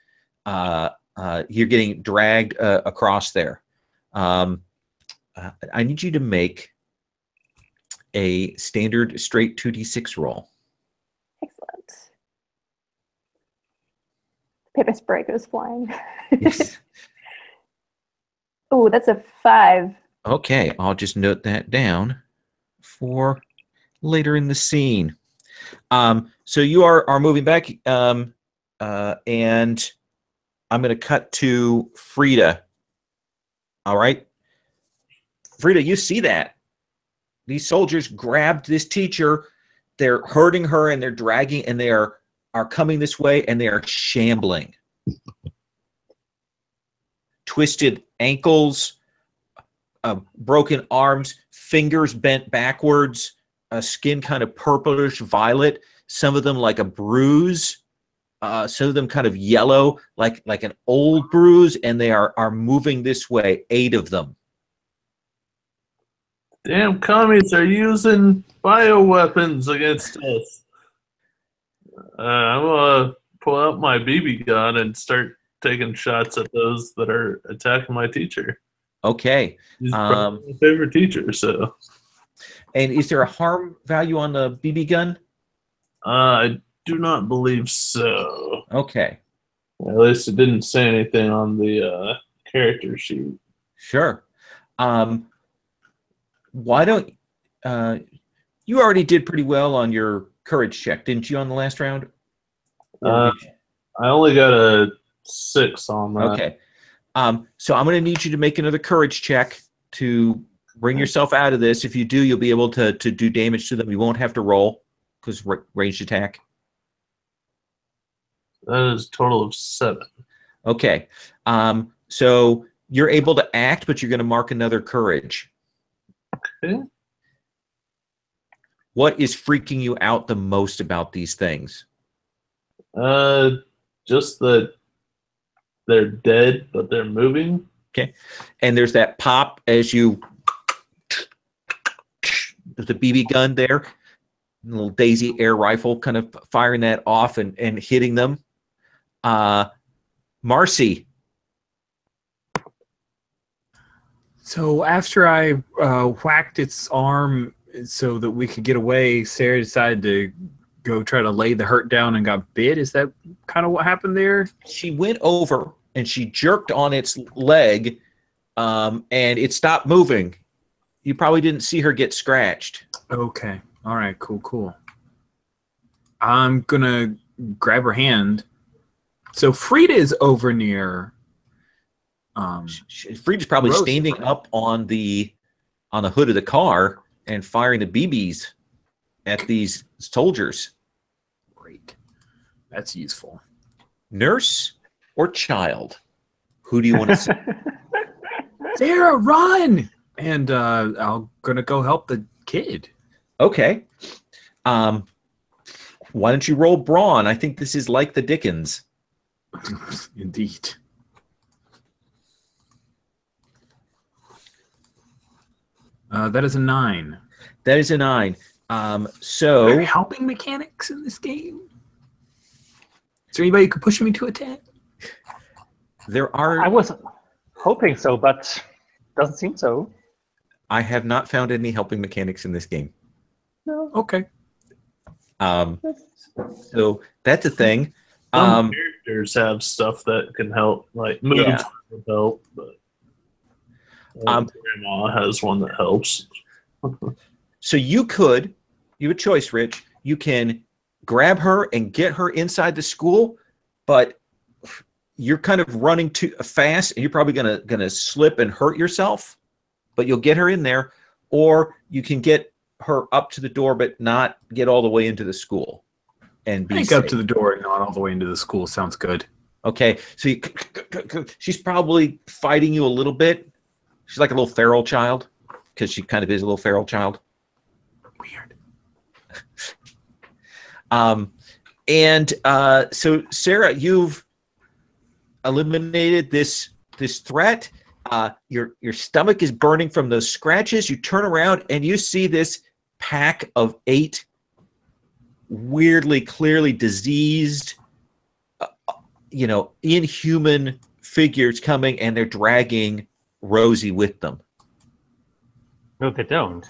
you're getting dragged across there. I need you to make a standard straight 2d6 roll. Excellent. Pepper spray goes flying. Yes. Oh, that's a 5. Okay, I'll just note that down for later in the scene. So you are moving back, and I'm going to cut to Frida. All right. Frida, you see that. These soldiers grabbed this teacher. They're hurting her, and they're dragging, and they are coming this way, and they are shambling. Twisted ankles, broken arms, fingers bent backwards, skin kind of purplish violet, some of them like a bruise, some of them kind of yellow, like an old bruise, and they are moving this way, 8 of them. Damn commies are using bioweapons against us. I'm gonna pull out my BB gun and start taking shots at those that are attacking my teacher. Okay. He's probably my favorite teacher, so. And is there a harm value on the BB gun? I do not believe so. Okay. At least it didn't say anything on the character sheet. Sure. Why don't you already did pretty well on your courage check, didn't you, on the last round? I only got a 6 on that. Okay. So I'm going to need you to make another courage check to bring yourself out of this. If you do, you'll be able to do damage to them. You won't have to roll because ranged attack. That is a total of 7. Okay. So you're able to act, but you're going to mark another courage. Okay. What is freaking you out the most about these things? Just that they're dead, but they're moving. Okay. And there's that pop as you the BB gun there, a little Daisy air rifle kind of firing that off and hitting them. Marcy. So after I whacked its arm so that we could get away, Sarah decided to go try to lay the hurt down and got bit. Is that kind of what happened there? She went over and she jerked on its leg, and it stopped moving. You probably didn't see her get scratched. Okay. All right. Cool. Cool. I'm going to grab her hand. So Frida is over near... Frida's probably Rose, standing right? up on the hood of the car and firing the BBs at these soldiers. Great. That's useful. Nurse or child? Who do you want to see? Sarah, run! And I'm going to go help the kid. Okay. Why don't you roll brawn? I think this is like the Dickens. Indeed. That is a 9. That is a 9. Are there So helping mechanics in this game? Is there anybody who could push me to a 10? there are. I was hoping so, but doesn't seem so. I have not found any helping mechanics in this game. No. Okay. So that's a thing. Some characters have stuff that can help, like move Yeah. would help, but Grandma has one that helps. So you have a choice, Rich. You can grab her and get her inside the school, but you're kind of running too fast, and you're probably gonna slip and hurt yourself. But you'll get her in there, or you can get her up to the door, but not get all the way into the school, and be I think safe. up to the door and not all the way into the school sounds good. Okay, so she's probably fighting you a little bit. She's like a little feral child, because she kind of is a little feral child. Weird. So Sarah, you've eliminated this threat. Your stomach is burning from those scratches. You turn around and you see this pack of 8 weirdly, clearly diseased, inhuman figures coming, and they're dragging Rosie with them. No, they don't.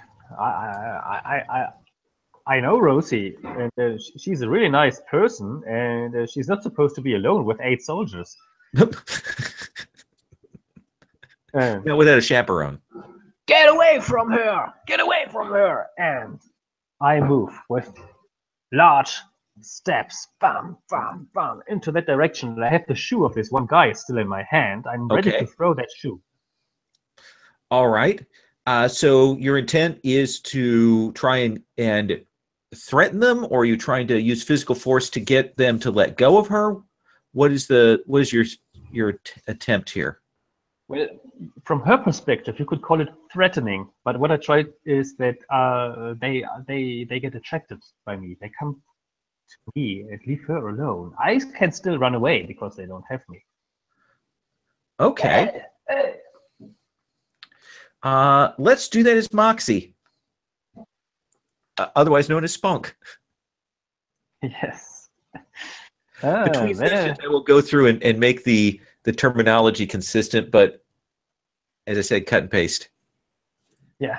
I know Rosie, and she's a really nice person, and she's not supposed to be alone with 8 soldiers. Not without a chaperone. Get away from her! Get away from her! And I move with large steps, bam, bam, bam, into that direction. And I have the shoe of this one guy still in my hand. I'm ready Okay. to throw that shoe. All right. So your intent is to try and threaten them, or are you trying to use physical force to get them to let go of her? What is your attempt here? Well, from her perspective, you could call it threatening. But what I tried is that they get attracted by me. They come to me and leave her alone. I can still run away because they don't have me. Okay. Let's do that as Moxie, otherwise known as Spunk. Yes. Between sessions, I will go through and make the terminology consistent, but as I said, cut and paste. Yeah.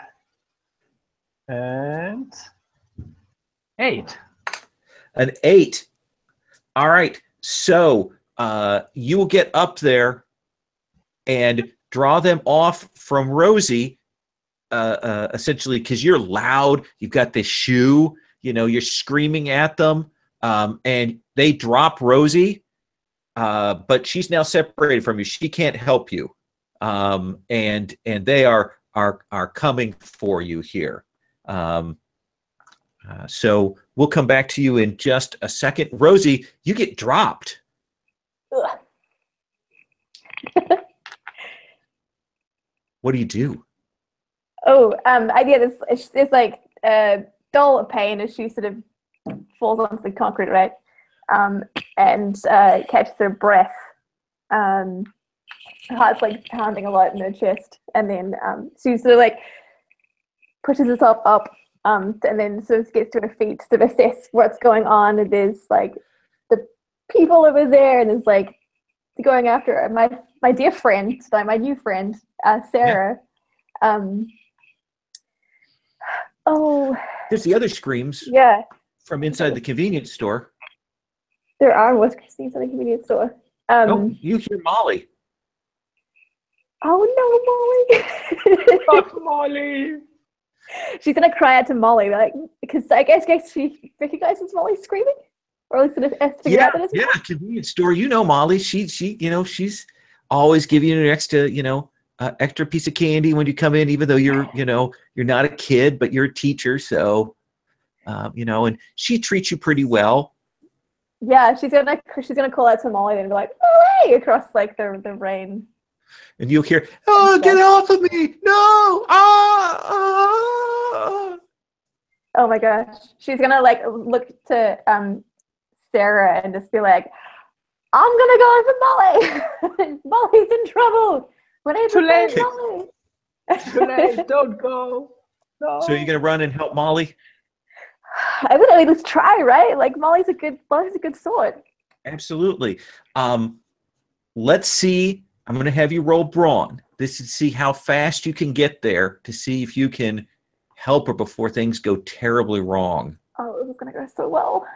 And 8. An 8. All right. So you will get up there and draw them off from Rosie, essentially, because you're loud. You've got this shoe. You're screaming at them, and they drop Rosie. But she's now separated from you. She can't help you, and they are coming for you here. So we'll come back to you in just a second. Rosie, you get dropped. Ugh. What do you do? Oh, I get this. It's like dull pain as she sort of falls onto the concrete, right? And catches her breath. Her heart's like pounding a lot in her chest, and then she sort of like pushes herself up, and then sort of gets to her feet to assess what's going on. And there's like the people over there, and there's like going after her. My dear friend, my new friend, Sarah. Oh. There's the other screams. Yeah. From inside the convenience store. There are more screams in the convenience store. You hear Molly. Oh no, Molly! Fuck Molly! She's gonna cry out to Molly, like, because I guess she recognizes Molly screaming, or at least sort of has to figure out that it's Molly. Convenience store. Molly. She's always giving you an extra piece of candy when you come in, even though you're not a kid, but you're a teacher, so and she treats you pretty well. Yeah, she's gonna call out to Molly and be like, "Molly!" across like the rain. And you'll hear, "Oh, get off of me! No! Ah!" Oh my gosh. She's gonna like look to Sarah and just be like, I'm gonna go in for Molly. Molly's in trouble. We need Too to late. save Molly. Too late. Don't go. No. So you're gonna run and help Molly? I would at least try, right? Like Molly's a good sword. Absolutely. Let's see. I'm going to have you roll brawn. This is to see how fast you can get there, to see if you can help her before things go terribly wrong. Oh, it was going to go so well.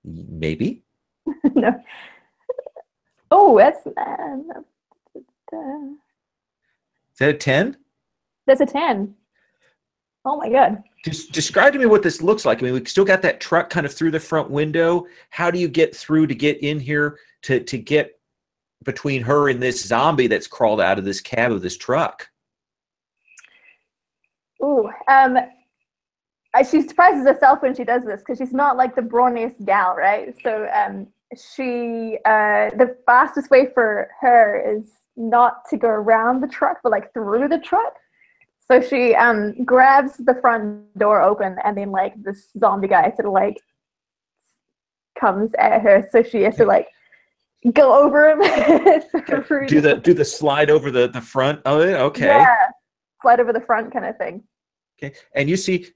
Maybe. No. Oh, that's... Is that a 10? That's a 10. Oh my god. Just describe to me what this looks like. I mean, we still got that truck kind of through the front window. How do you get through to get in here to get between her and this zombie that's crawled out of this cab of this truck? Ooh, she surprises herself when she does this because she's not like the brawniest gal, right? So the fastest way for her is not to go around the truck, but like through the truck. So she grabs the front door open, and then like this zombie guy sort of like comes at her, so she has to like go over him. do the slide over the front of it. Okay. Yeah, slide over the front kind of thing. Okay, and you see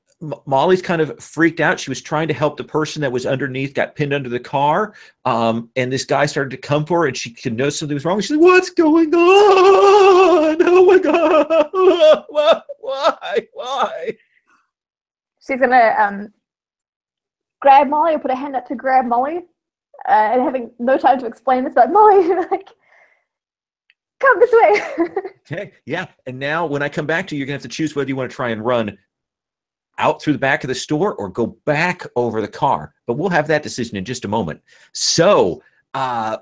Molly's kind of freaked out. She was trying to help the person that was underneath, got pinned under the car, and this guy started to come for her, and she could know something was wrong. She's like, "What's going on? Oh my god! Why?" She's gonna grab Molly or put a hand up to grab Molly, and having no time to explain this, but Molly, like, come this way. Okay, yeah. And now when I come back to you, you're gonna have to choose whether you want to try and run out through the back of the store or go back over the car. But we'll have that decision in just a moment. So,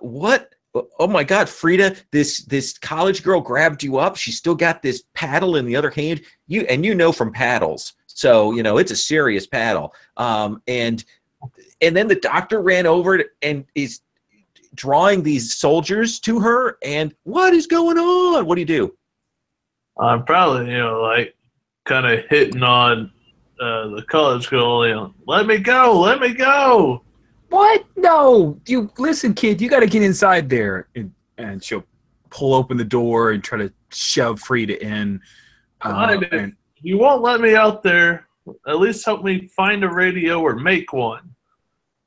what? Oh my God, Frida, this college girl grabbed you up. She's still got this paddle in the other hand. You know from paddles, so you know it's a serious paddle. And then the doctor ran over and is drawing these soldiers to her. And what is going on? What do you do? I'm probably like kind of hitting on the college girl. Let me go, let me go. What? No, you listen, kid. You got to get inside there, and she'll pull open the door and try to shove Frida in. If you won't let me out there, at least help me find a radio or make one.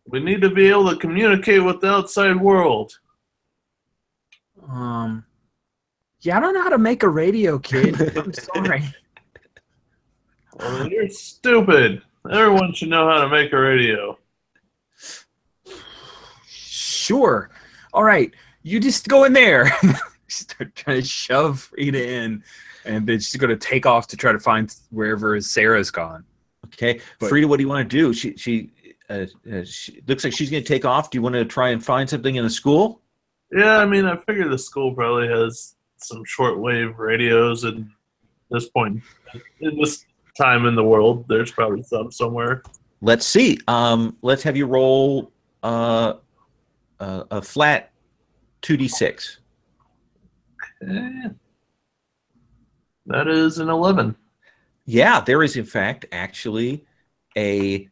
We need to be able to communicate with the outside world. Yeah, I don't know how to make a radio, kid. I'm sorry. Well, you're stupid. Everyone should know how to make a radio. Sure. All right. You just go in there. Start trying to shove Frida in, and then she's going to take off to try to find wherever Sarah's gone. Okay. Frida, what do you want to do? She looks like she's going to take off. Do you want to try and find something in the school? Yeah, I mean, I figure the school probably has some shortwave radios, and at this point, in this time in the world, there's probably some somewhere. Let's see. Let's have you roll a flat 2d6. Okay. That is an 11. Yeah, there is in fact actually a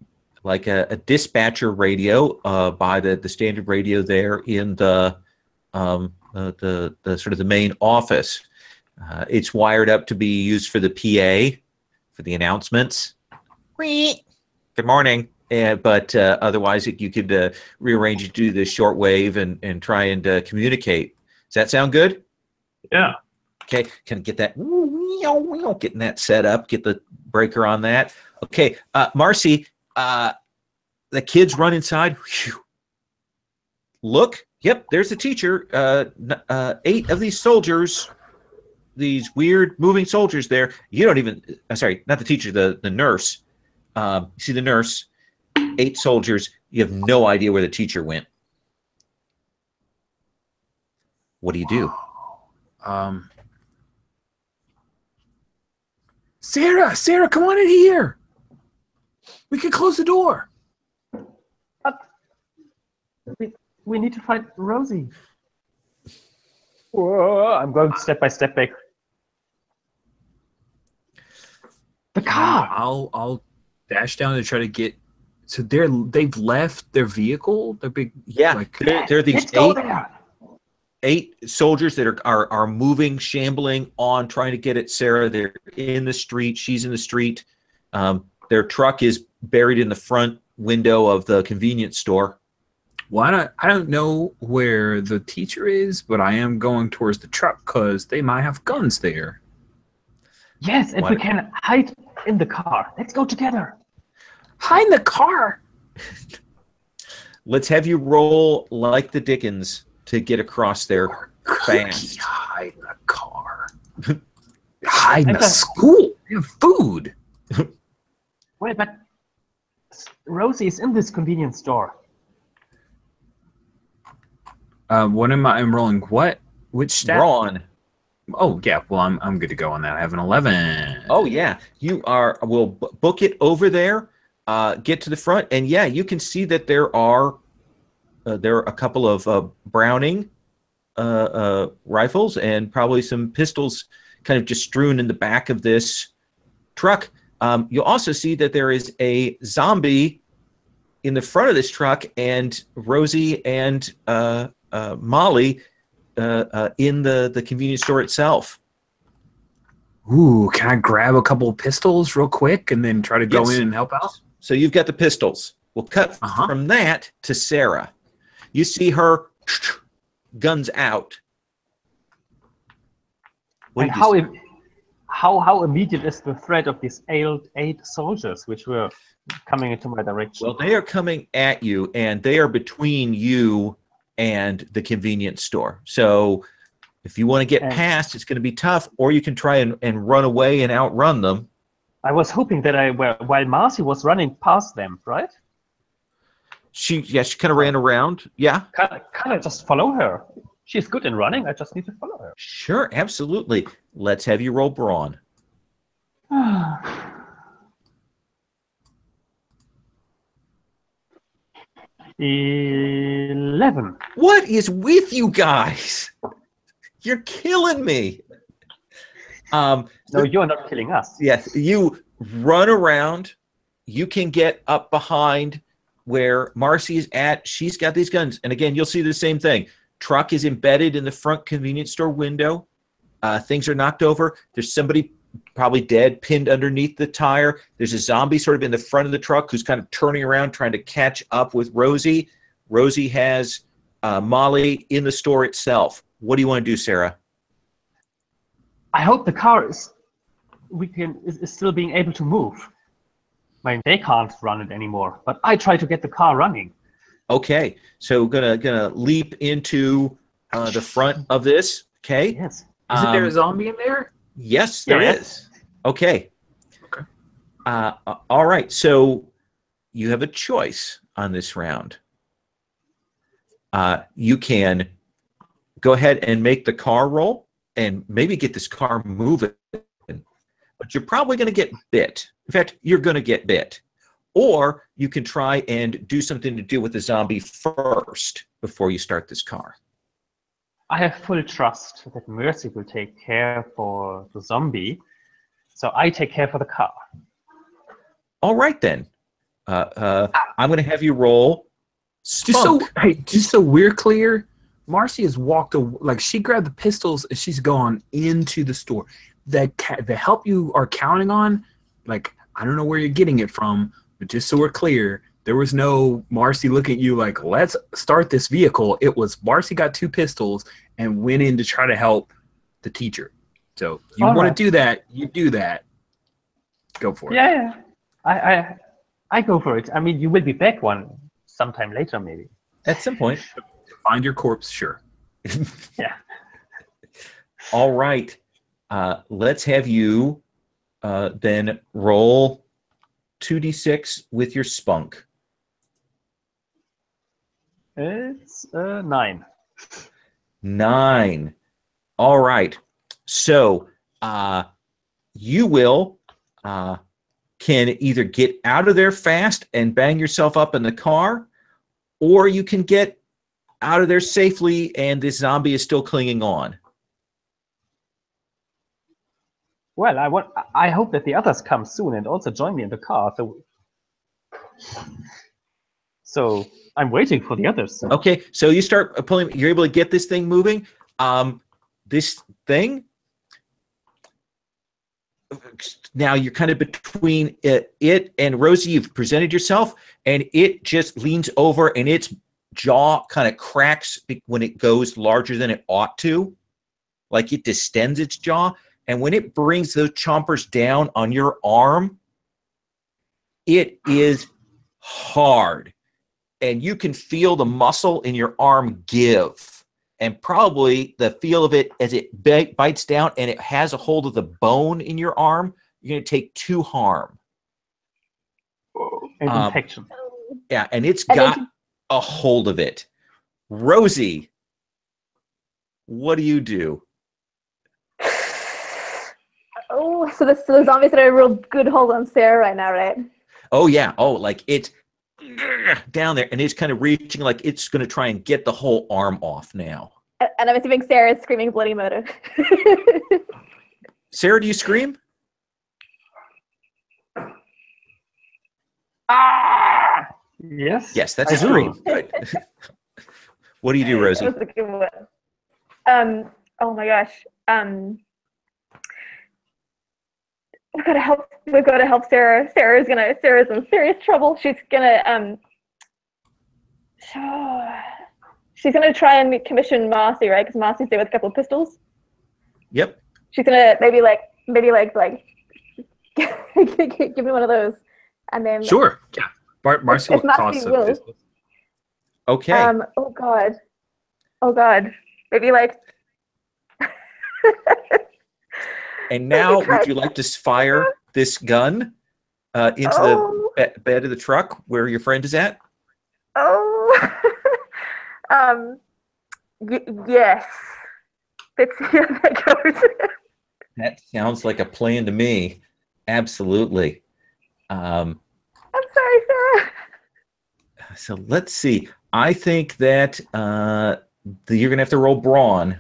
dispatcher radio by the standard radio there in the sort of the main office. It's wired up to be used for the PA, for the announcements. Good morning. But otherwise, you could rearrange it to do the shortwave and try and communicate. Does that sound good? Yeah. Okay, can I get that? Getting that set up, get the breaker on that. Okay, Marcy, the kids run inside. Whew. Look, yep, there's the teacher. 8 of these soldiers, these weird moving soldiers there. You don't even, sorry, not the teacher, the nurse. You see the nurse, 8 soldiers. You have no idea where the teacher went. What do you do? Sarah, come on in here. We can close the door. We need to find Rosie. Whoa, I'm going step by step back. The car. I'll dash down to try to get. So they've left their vehicle. Their big like they're these Let's go there. 8 soldiers that are moving, shambling on, trying to get at Sarah. They're in the street. She's in the street. Their truck is buried in the front window of the convenience store. Well, I don't know where the teacher is, but I am going towards the truck because they might have guns there. Yes, and we can hide in the car. Let's go together. Hide in the car. Let's have you roll like the Dickens to get across there fast. Hide in the car. Hide in the school. We have food. Wait, but Rosie is in this convenience store. What am I? I'm rolling what? Which stat? Brawn. Oh yeah. Well, I'm good to go on that. I have an 11. Oh yeah, you are. We'll book it over there. Get to the front, and yeah, you can see that there are a couple of Browning rifles and probably some pistols, kind of just strewn in the back of this truck. You'll also see that there is a zombie in the front of this truck, and Rosie and Molly in the convenience store itself. Ooh, can I grab a couple of pistols real quick and then try to go in and help out? So you've got the pistols. We'll cut from that to Sarah. You see her guns out. And how immediate is the threat of these 8 soldiers which were coming into my direction? Well, they are coming at you, and they are between you and the convenience store. So if you want to get past, it's going to be tough, or you can try and run away and outrun them. I was hoping that while Marcy was running past them, right? She kind of ran around. Yeah. Can I just follow her? She's good in running. I just need to follow her. Sure, absolutely. Let's have you roll brawn. 11. What is with you guys? You're killing me. No, you're not killing us. Yes, you run around. You can get up behind where Marcy is at. She's got these guns. And again, you'll see the same thing. Truck is embedded in the front convenience store window. Things are knocked over. There's somebody probably dead, pinned underneath the tire. There's a zombie sort of in the front of the truck who's kind of turning around, trying to catch up with Rosie. Rosie has Molly in the store itself. What do you want to do, Sarah? I hope the car is still being able to move. I mean, they can't run it anymore, but I try to get the car running. Okay, so gonna leap into the front of this. Okay. Yes. Isn't there a zombie in there? Yes, there is. Okay. Okay. All right. So you have a choice on this round. You can go ahead and make the car roll and maybe get this car moving, but you're probably going to get bit. In fact, you're going to get bit. Or you can try and do something to do with the zombie first before you start this car. I have full trust that Mercy will take care for the zombie, so I take care for the car. All right, then. I'm going to have you roll spunk. Just so we're clear, Marcy has walked, like she grabbed the pistols and she's gone into the store. The help you are counting on, like, I don't know where you're getting it from, but just so we're clear, there was no Marcy looking at you like, let's start this vehicle. It was Marcy got 2 pistols and went in to try to help the teacher. So you want to do that, you do that. Go for it. Yeah. I go for it. I mean, you will be back sometime later, maybe. At some point. Find your corpse, sure. Yeah. All right. Let's have you then roll 2d6 with your spunk. It's 9. 9. All right. So you will can either get out of there fast and bang yourself up in the car, or you can get out of there safely and this zombie is still clinging on. Well, I hope that the others come soon and also join me in the car, so So I'm waiting for the others. Okay, so you start pulling. You're able to get this thing moving. This thing. Now you're kind of between it and Rosie. You've presented yourself, and it just leans over, and its jaw kind of cracks when it goes larger than it ought to, like it distends its jaw. And when it brings those chompers down on your arm, it is hard, and you can feel the muscle in your arm give. And probably the feel of it as it bites down and it has a hold of the bone in your arm, you're going to take 2 harm. And infection. Yeah, and it's got a hold of it. Rosie, what do you do? Oh, so the zombies had a real good hold on Sarah right now, right? Oh, yeah. Oh, like it's down there, and it's kind of reaching like it's going to try and get the whole arm off now. And I'm assuming Sarah is screaming bloody murder. Sarah, do you scream? Ah! Yes. Yes, that's a scream. Good. What do you do, Rosie? That was a good one. Oh my gosh. We've got to help Sarah. Sarah's in serious trouble. She's gonna try and commission Marcy, right? Because Marcy's there with a couple of pistols. Yep. She's gonna maybe give me one of those, and then Sure. Yeah. Marcy will toss a pistol. Okay. Oh God. Maybe like. And now, would you like to fire this gun into the bed of the truck where your friend is at? Oh. Yes. Let's see how that goes. That sounds like a plan to me. Absolutely. I'm sorry, Sarah. So let's see. I think that you're going to have to roll brawn.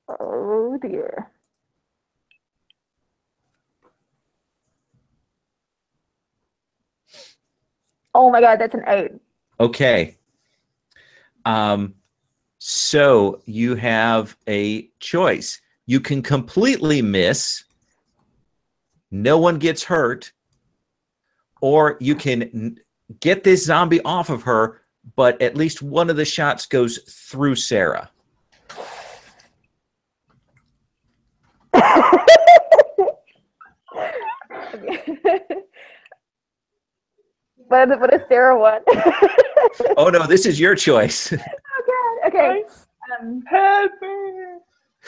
Oh dear. Oh my God, that's an 8. Okay. So you have a choice. You can completely miss. No one gets hurt. Or you can get this zombie off of her, but at least one of the shots goes through Sarah. What does Sarah want? Oh no, this is your choice. Oh God. Okay.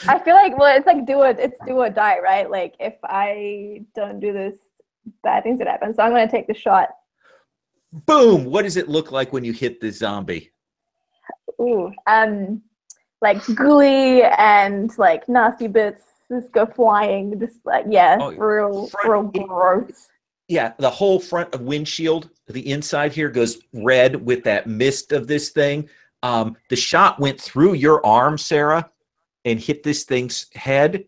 I feel like it's like it's do or die, right? Like if I don't do this, bad things would happen. So I'm gonna take the shot. Boom! What does it look like when you hit the zombie? Ooh. Like gooey and like nasty bits just go flying. Just like real gross. Yeah, the whole front of windshield, the inside here goes red with that mist of this thing. The shot went through your arm, Sarah, and hit this thing's head.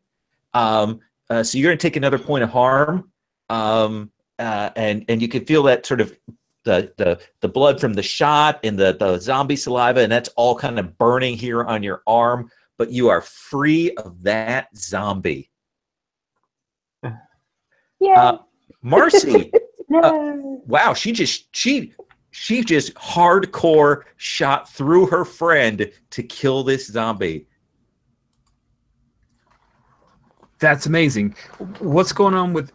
So you're going to take another point of harm, and you can feel that sort of the blood from the shot and the zombie saliva, and that's all kind of burning here on your arm. But you are free of that zombie. Yeah. Marcy, wow, she just hardcore shot through her friend to kill this zombie. That's amazing. What's going on with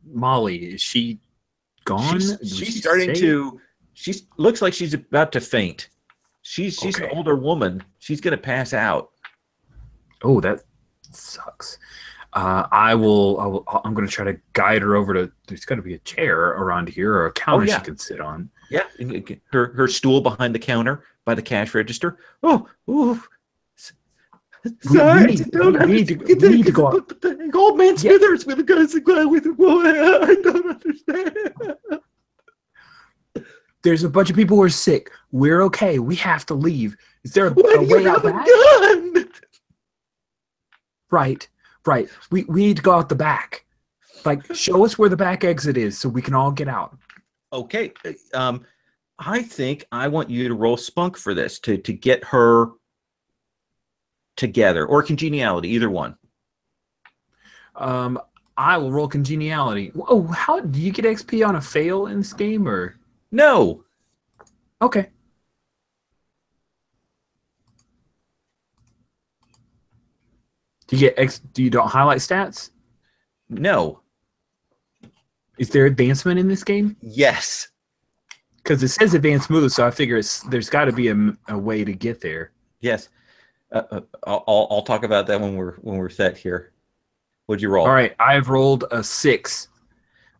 Molly? Is she gone? She's starting to. She looks like she's about to faint. She's an older woman. She's gonna pass out. Oh, that sucks. I'm going to try to guide her over to. There's got to be a chair around here or a counter she can sit on. Yeah, her stool behind the counter by the cash register. Oh, sorry, we need to go out. The old man Smithers with the guys with I don't understand. There's a bunch of people who are sick. We're okay. We have to leave. Is there a way out back? Gun? Right. We need to go out the back. Like, show us where the back exit is so we can all get out. Okay. I think I want you to roll spunk for this to get her together, or congeniality, either one. I will roll congeniality. Oh, how do you get XP on a fail in this game, or No. okay? Do you get Do you don't highlight stats? No. Is there advancement in this game? Yes. Because it says advanced smoothly, so I figure there's got to be a way to get there. Yes. I'll talk about that when we're set here. What'd you roll? All right, I've rolled a 6.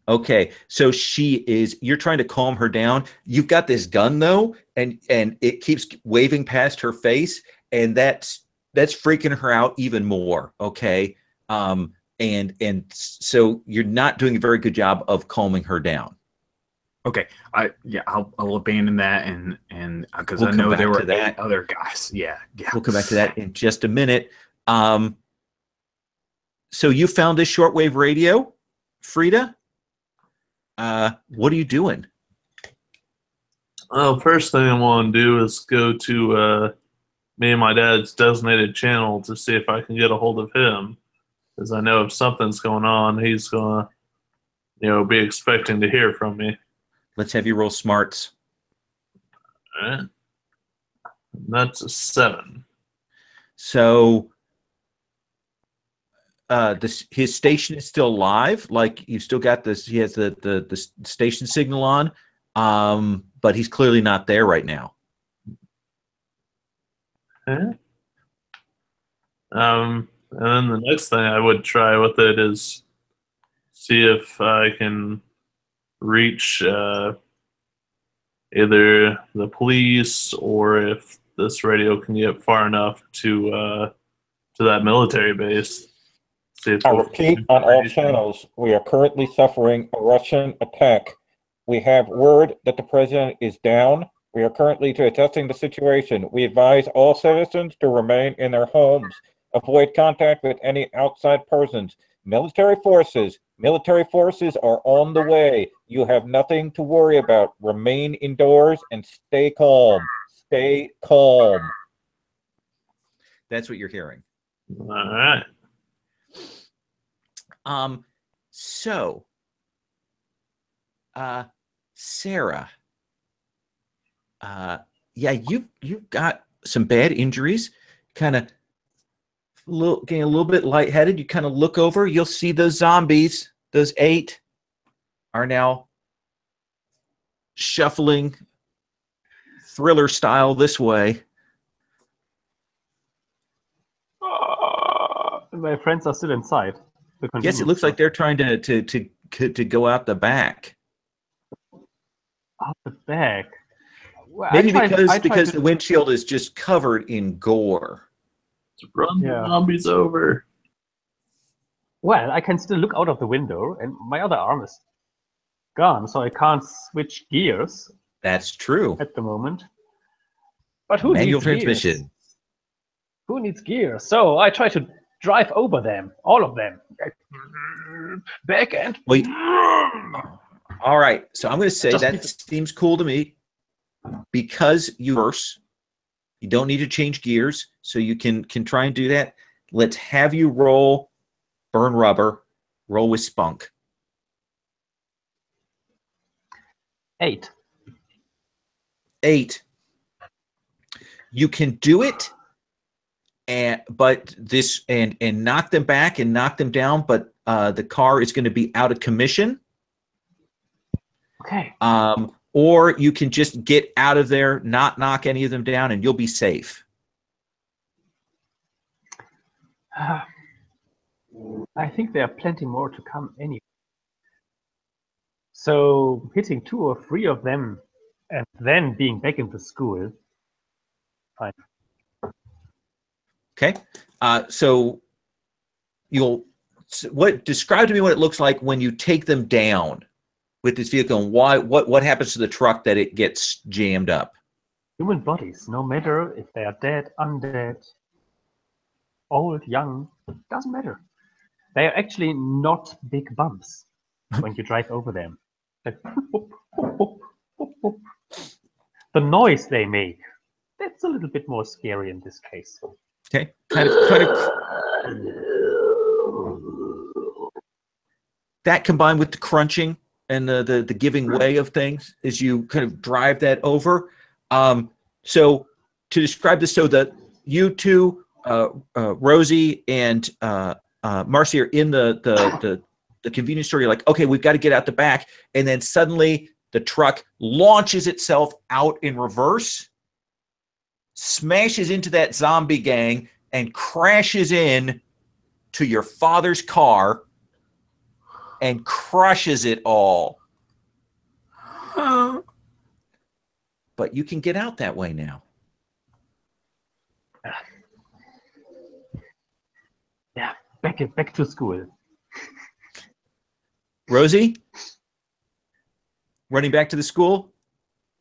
Okay, so you're trying to calm her down. You've got this gun though, and it keeps waving past her face, and that's freaking her out even more. Okay, and so you're not doing a very good job of calming her down. Okay, I'll abandon that and because We'll I know come there back were to that. 8 other guys. Yeah. We'll come back to that in just a minute. So you found this shortwave radio, Frida. What are you doing? Well, first thing I want to do is go to me and my dad's designated channel to see if I can get a hold of him, because I know if something's going on, he's gonna, be expecting to hear from me. Let's have you roll smarts. All right. That's a 7. So his station is still live. Like, you've still got this. He has the station signal on, but he's clearly not there right now. Okay. And then the next thing I would try with it is see if I can reach either the police, or if this radio can get far enough to that military base. I repeat on all channels, we are currently suffering a Russian attack. We have word that the president is down. We are currently assessing the situation. We advise all citizens to remain in their homes. Avoid contact with any outside persons. Military forces are on the way. You have nothing to worry about. Remain indoors and stay calm. Stay calm. That's what you're hearing. All right. So, Sarah, you've got some bad injuries, kind of getting a little bit lightheaded. You kind of look over, you'll see those zombies, those 8 are now shuffling thriller style this way. My friends are still inside. Yes, it looks like they're trying to go out the back. Out the back. Well, Maybe because the windshield is just covered in gore. Run the zombies over. Well, I can still look out of the window, and my other arm is gone, so I can't switch gears. That's true. At the moment. But who Manual needs transmission. Gears? Who needs gears? So I try to drive over them, all of them. Back and... Wait. All right. So I'm going to say that seems cool to me, because you don't need to change gears, so you can try and do that. Let's have you roll burn rubber, roll with spunk. 8. 8. You can do it, but knock them back and knock them down, but the car is going to be out of commission. Okay. Or you can just get out of there, not knock any of them down, and you'll be safe. I think there are plenty more to come anyway. So hitting 2 or 3 of them and then being back into school. Fine. Okay. So describe to me what it looks like when you take them down with this vehicle, and what happens to the truck that it gets jammed up? Human bodies, no matter if they are dead, undead, old, young, doesn't matter. They are actually not big bumps when you drive over them. Like, the noise they make, that's a little bit more scary in this case. Okay, kind of. That combined with the crunching and the giving way of things as you kind of drive that over. So to describe this, so that you two, Rosie and Marcy, are in the convenience store. You're like, okay, we've got to get out the back, and then suddenly the truck launches itself out in reverse, smashes into that zombie gang, and crashes in to your father's car and crushes it all. But you can get out that way now. Yeah, back to school. Rosie? Running back to the school?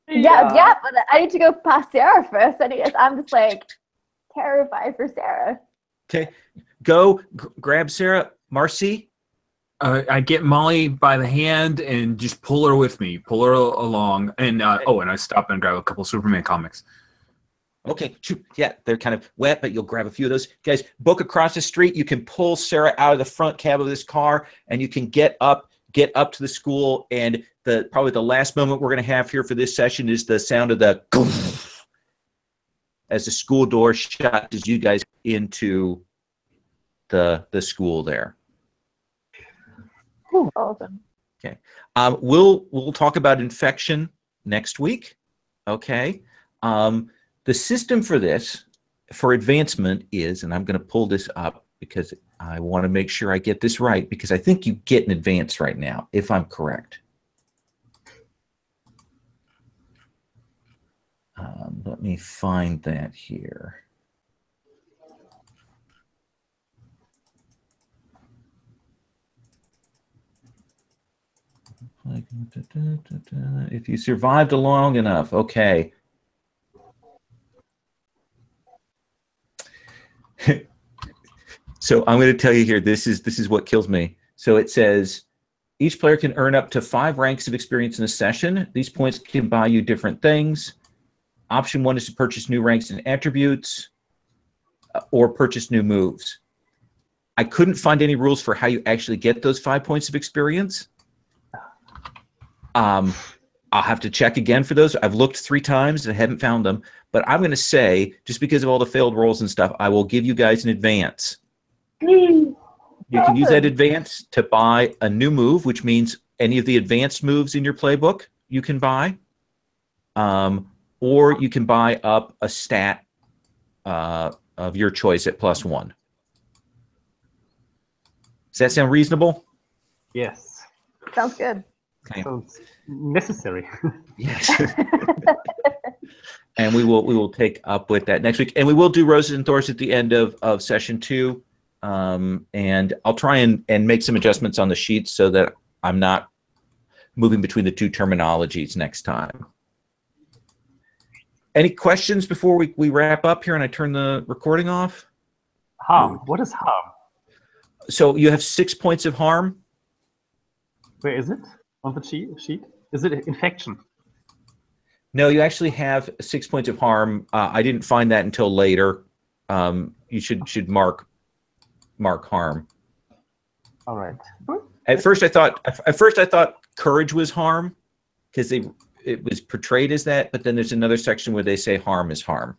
Yeah, but I need to go past Sarah first. I'm just like terrified for Sarah. Okay, go grab Sarah. Marcy? I get Molly by the hand and just pull her with me, pull her along, and and I stop and grab a couple Superman comics. Okay, yeah, they're kind of wet, but you'll grab a few of those. Guys, book across the street. You can pull Sarah out of the front cab of this car, and you can get up to the school. And probably the last moment we're going to have here for this session is the sound of the as the school door shut as you guys into the school there. Awesome. Okay. We'll talk about infection next week. Okay. The system for this, for advancement is, and I'm going to pull this up because I want to make sure I get this right, because I think you get an advance right now, if I'm correct. Let me find that here. If you survived long enough, okay. So I'm going to tell you here, this is what kills me. So it says, each player can earn up to 5 ranks of experience in a session. These points can buy you different things. Option 1 is to purchase new ranks and attributes or purchase new moves. I couldn't find any rules for how you actually get those 5 points of experience. I'll have to check again for those. I've looked 3 times and I haven't found them. But I'm going to say, just because of all the failed rolls and stuff, I will give you guys an advance. You can use that advance to buy a new move, which means any of the advanced moves in your playbook you can buy. Or you can buy up a stat of your choice at +1. Does that sound reasonable? Yes. Sounds good. Okay. Sounds necessary. Yes. And we will take up with that next week. And we will do Roses and Thorns at the end of session 2. And I'll try and make some adjustments on the sheets so that I'm not moving between the 2 terminologies next time. Any questions before we wrap up here and I turn the recording off? Harm. What is harm? So you have 6 points of harm. Where is it on the sheet? Is it infection? No, you actually have 6 points of harm. I didn't find that until later. You should mark harm. All right. At first I thought courage was harm because it was portrayed as that, but then there's another section where they say harm is harm.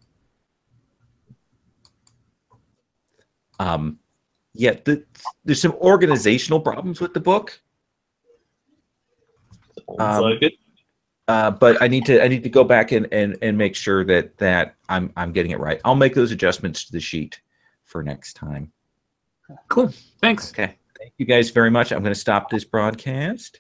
Yeah, there's some organizational problems with the book. Sounds like it. But I need to go back and make sure that I'm getting it right. I'll make those adjustments to the sheet for next time. Cool. Thanks. Okay. Thank you guys very much. I'm going to stop this broadcast.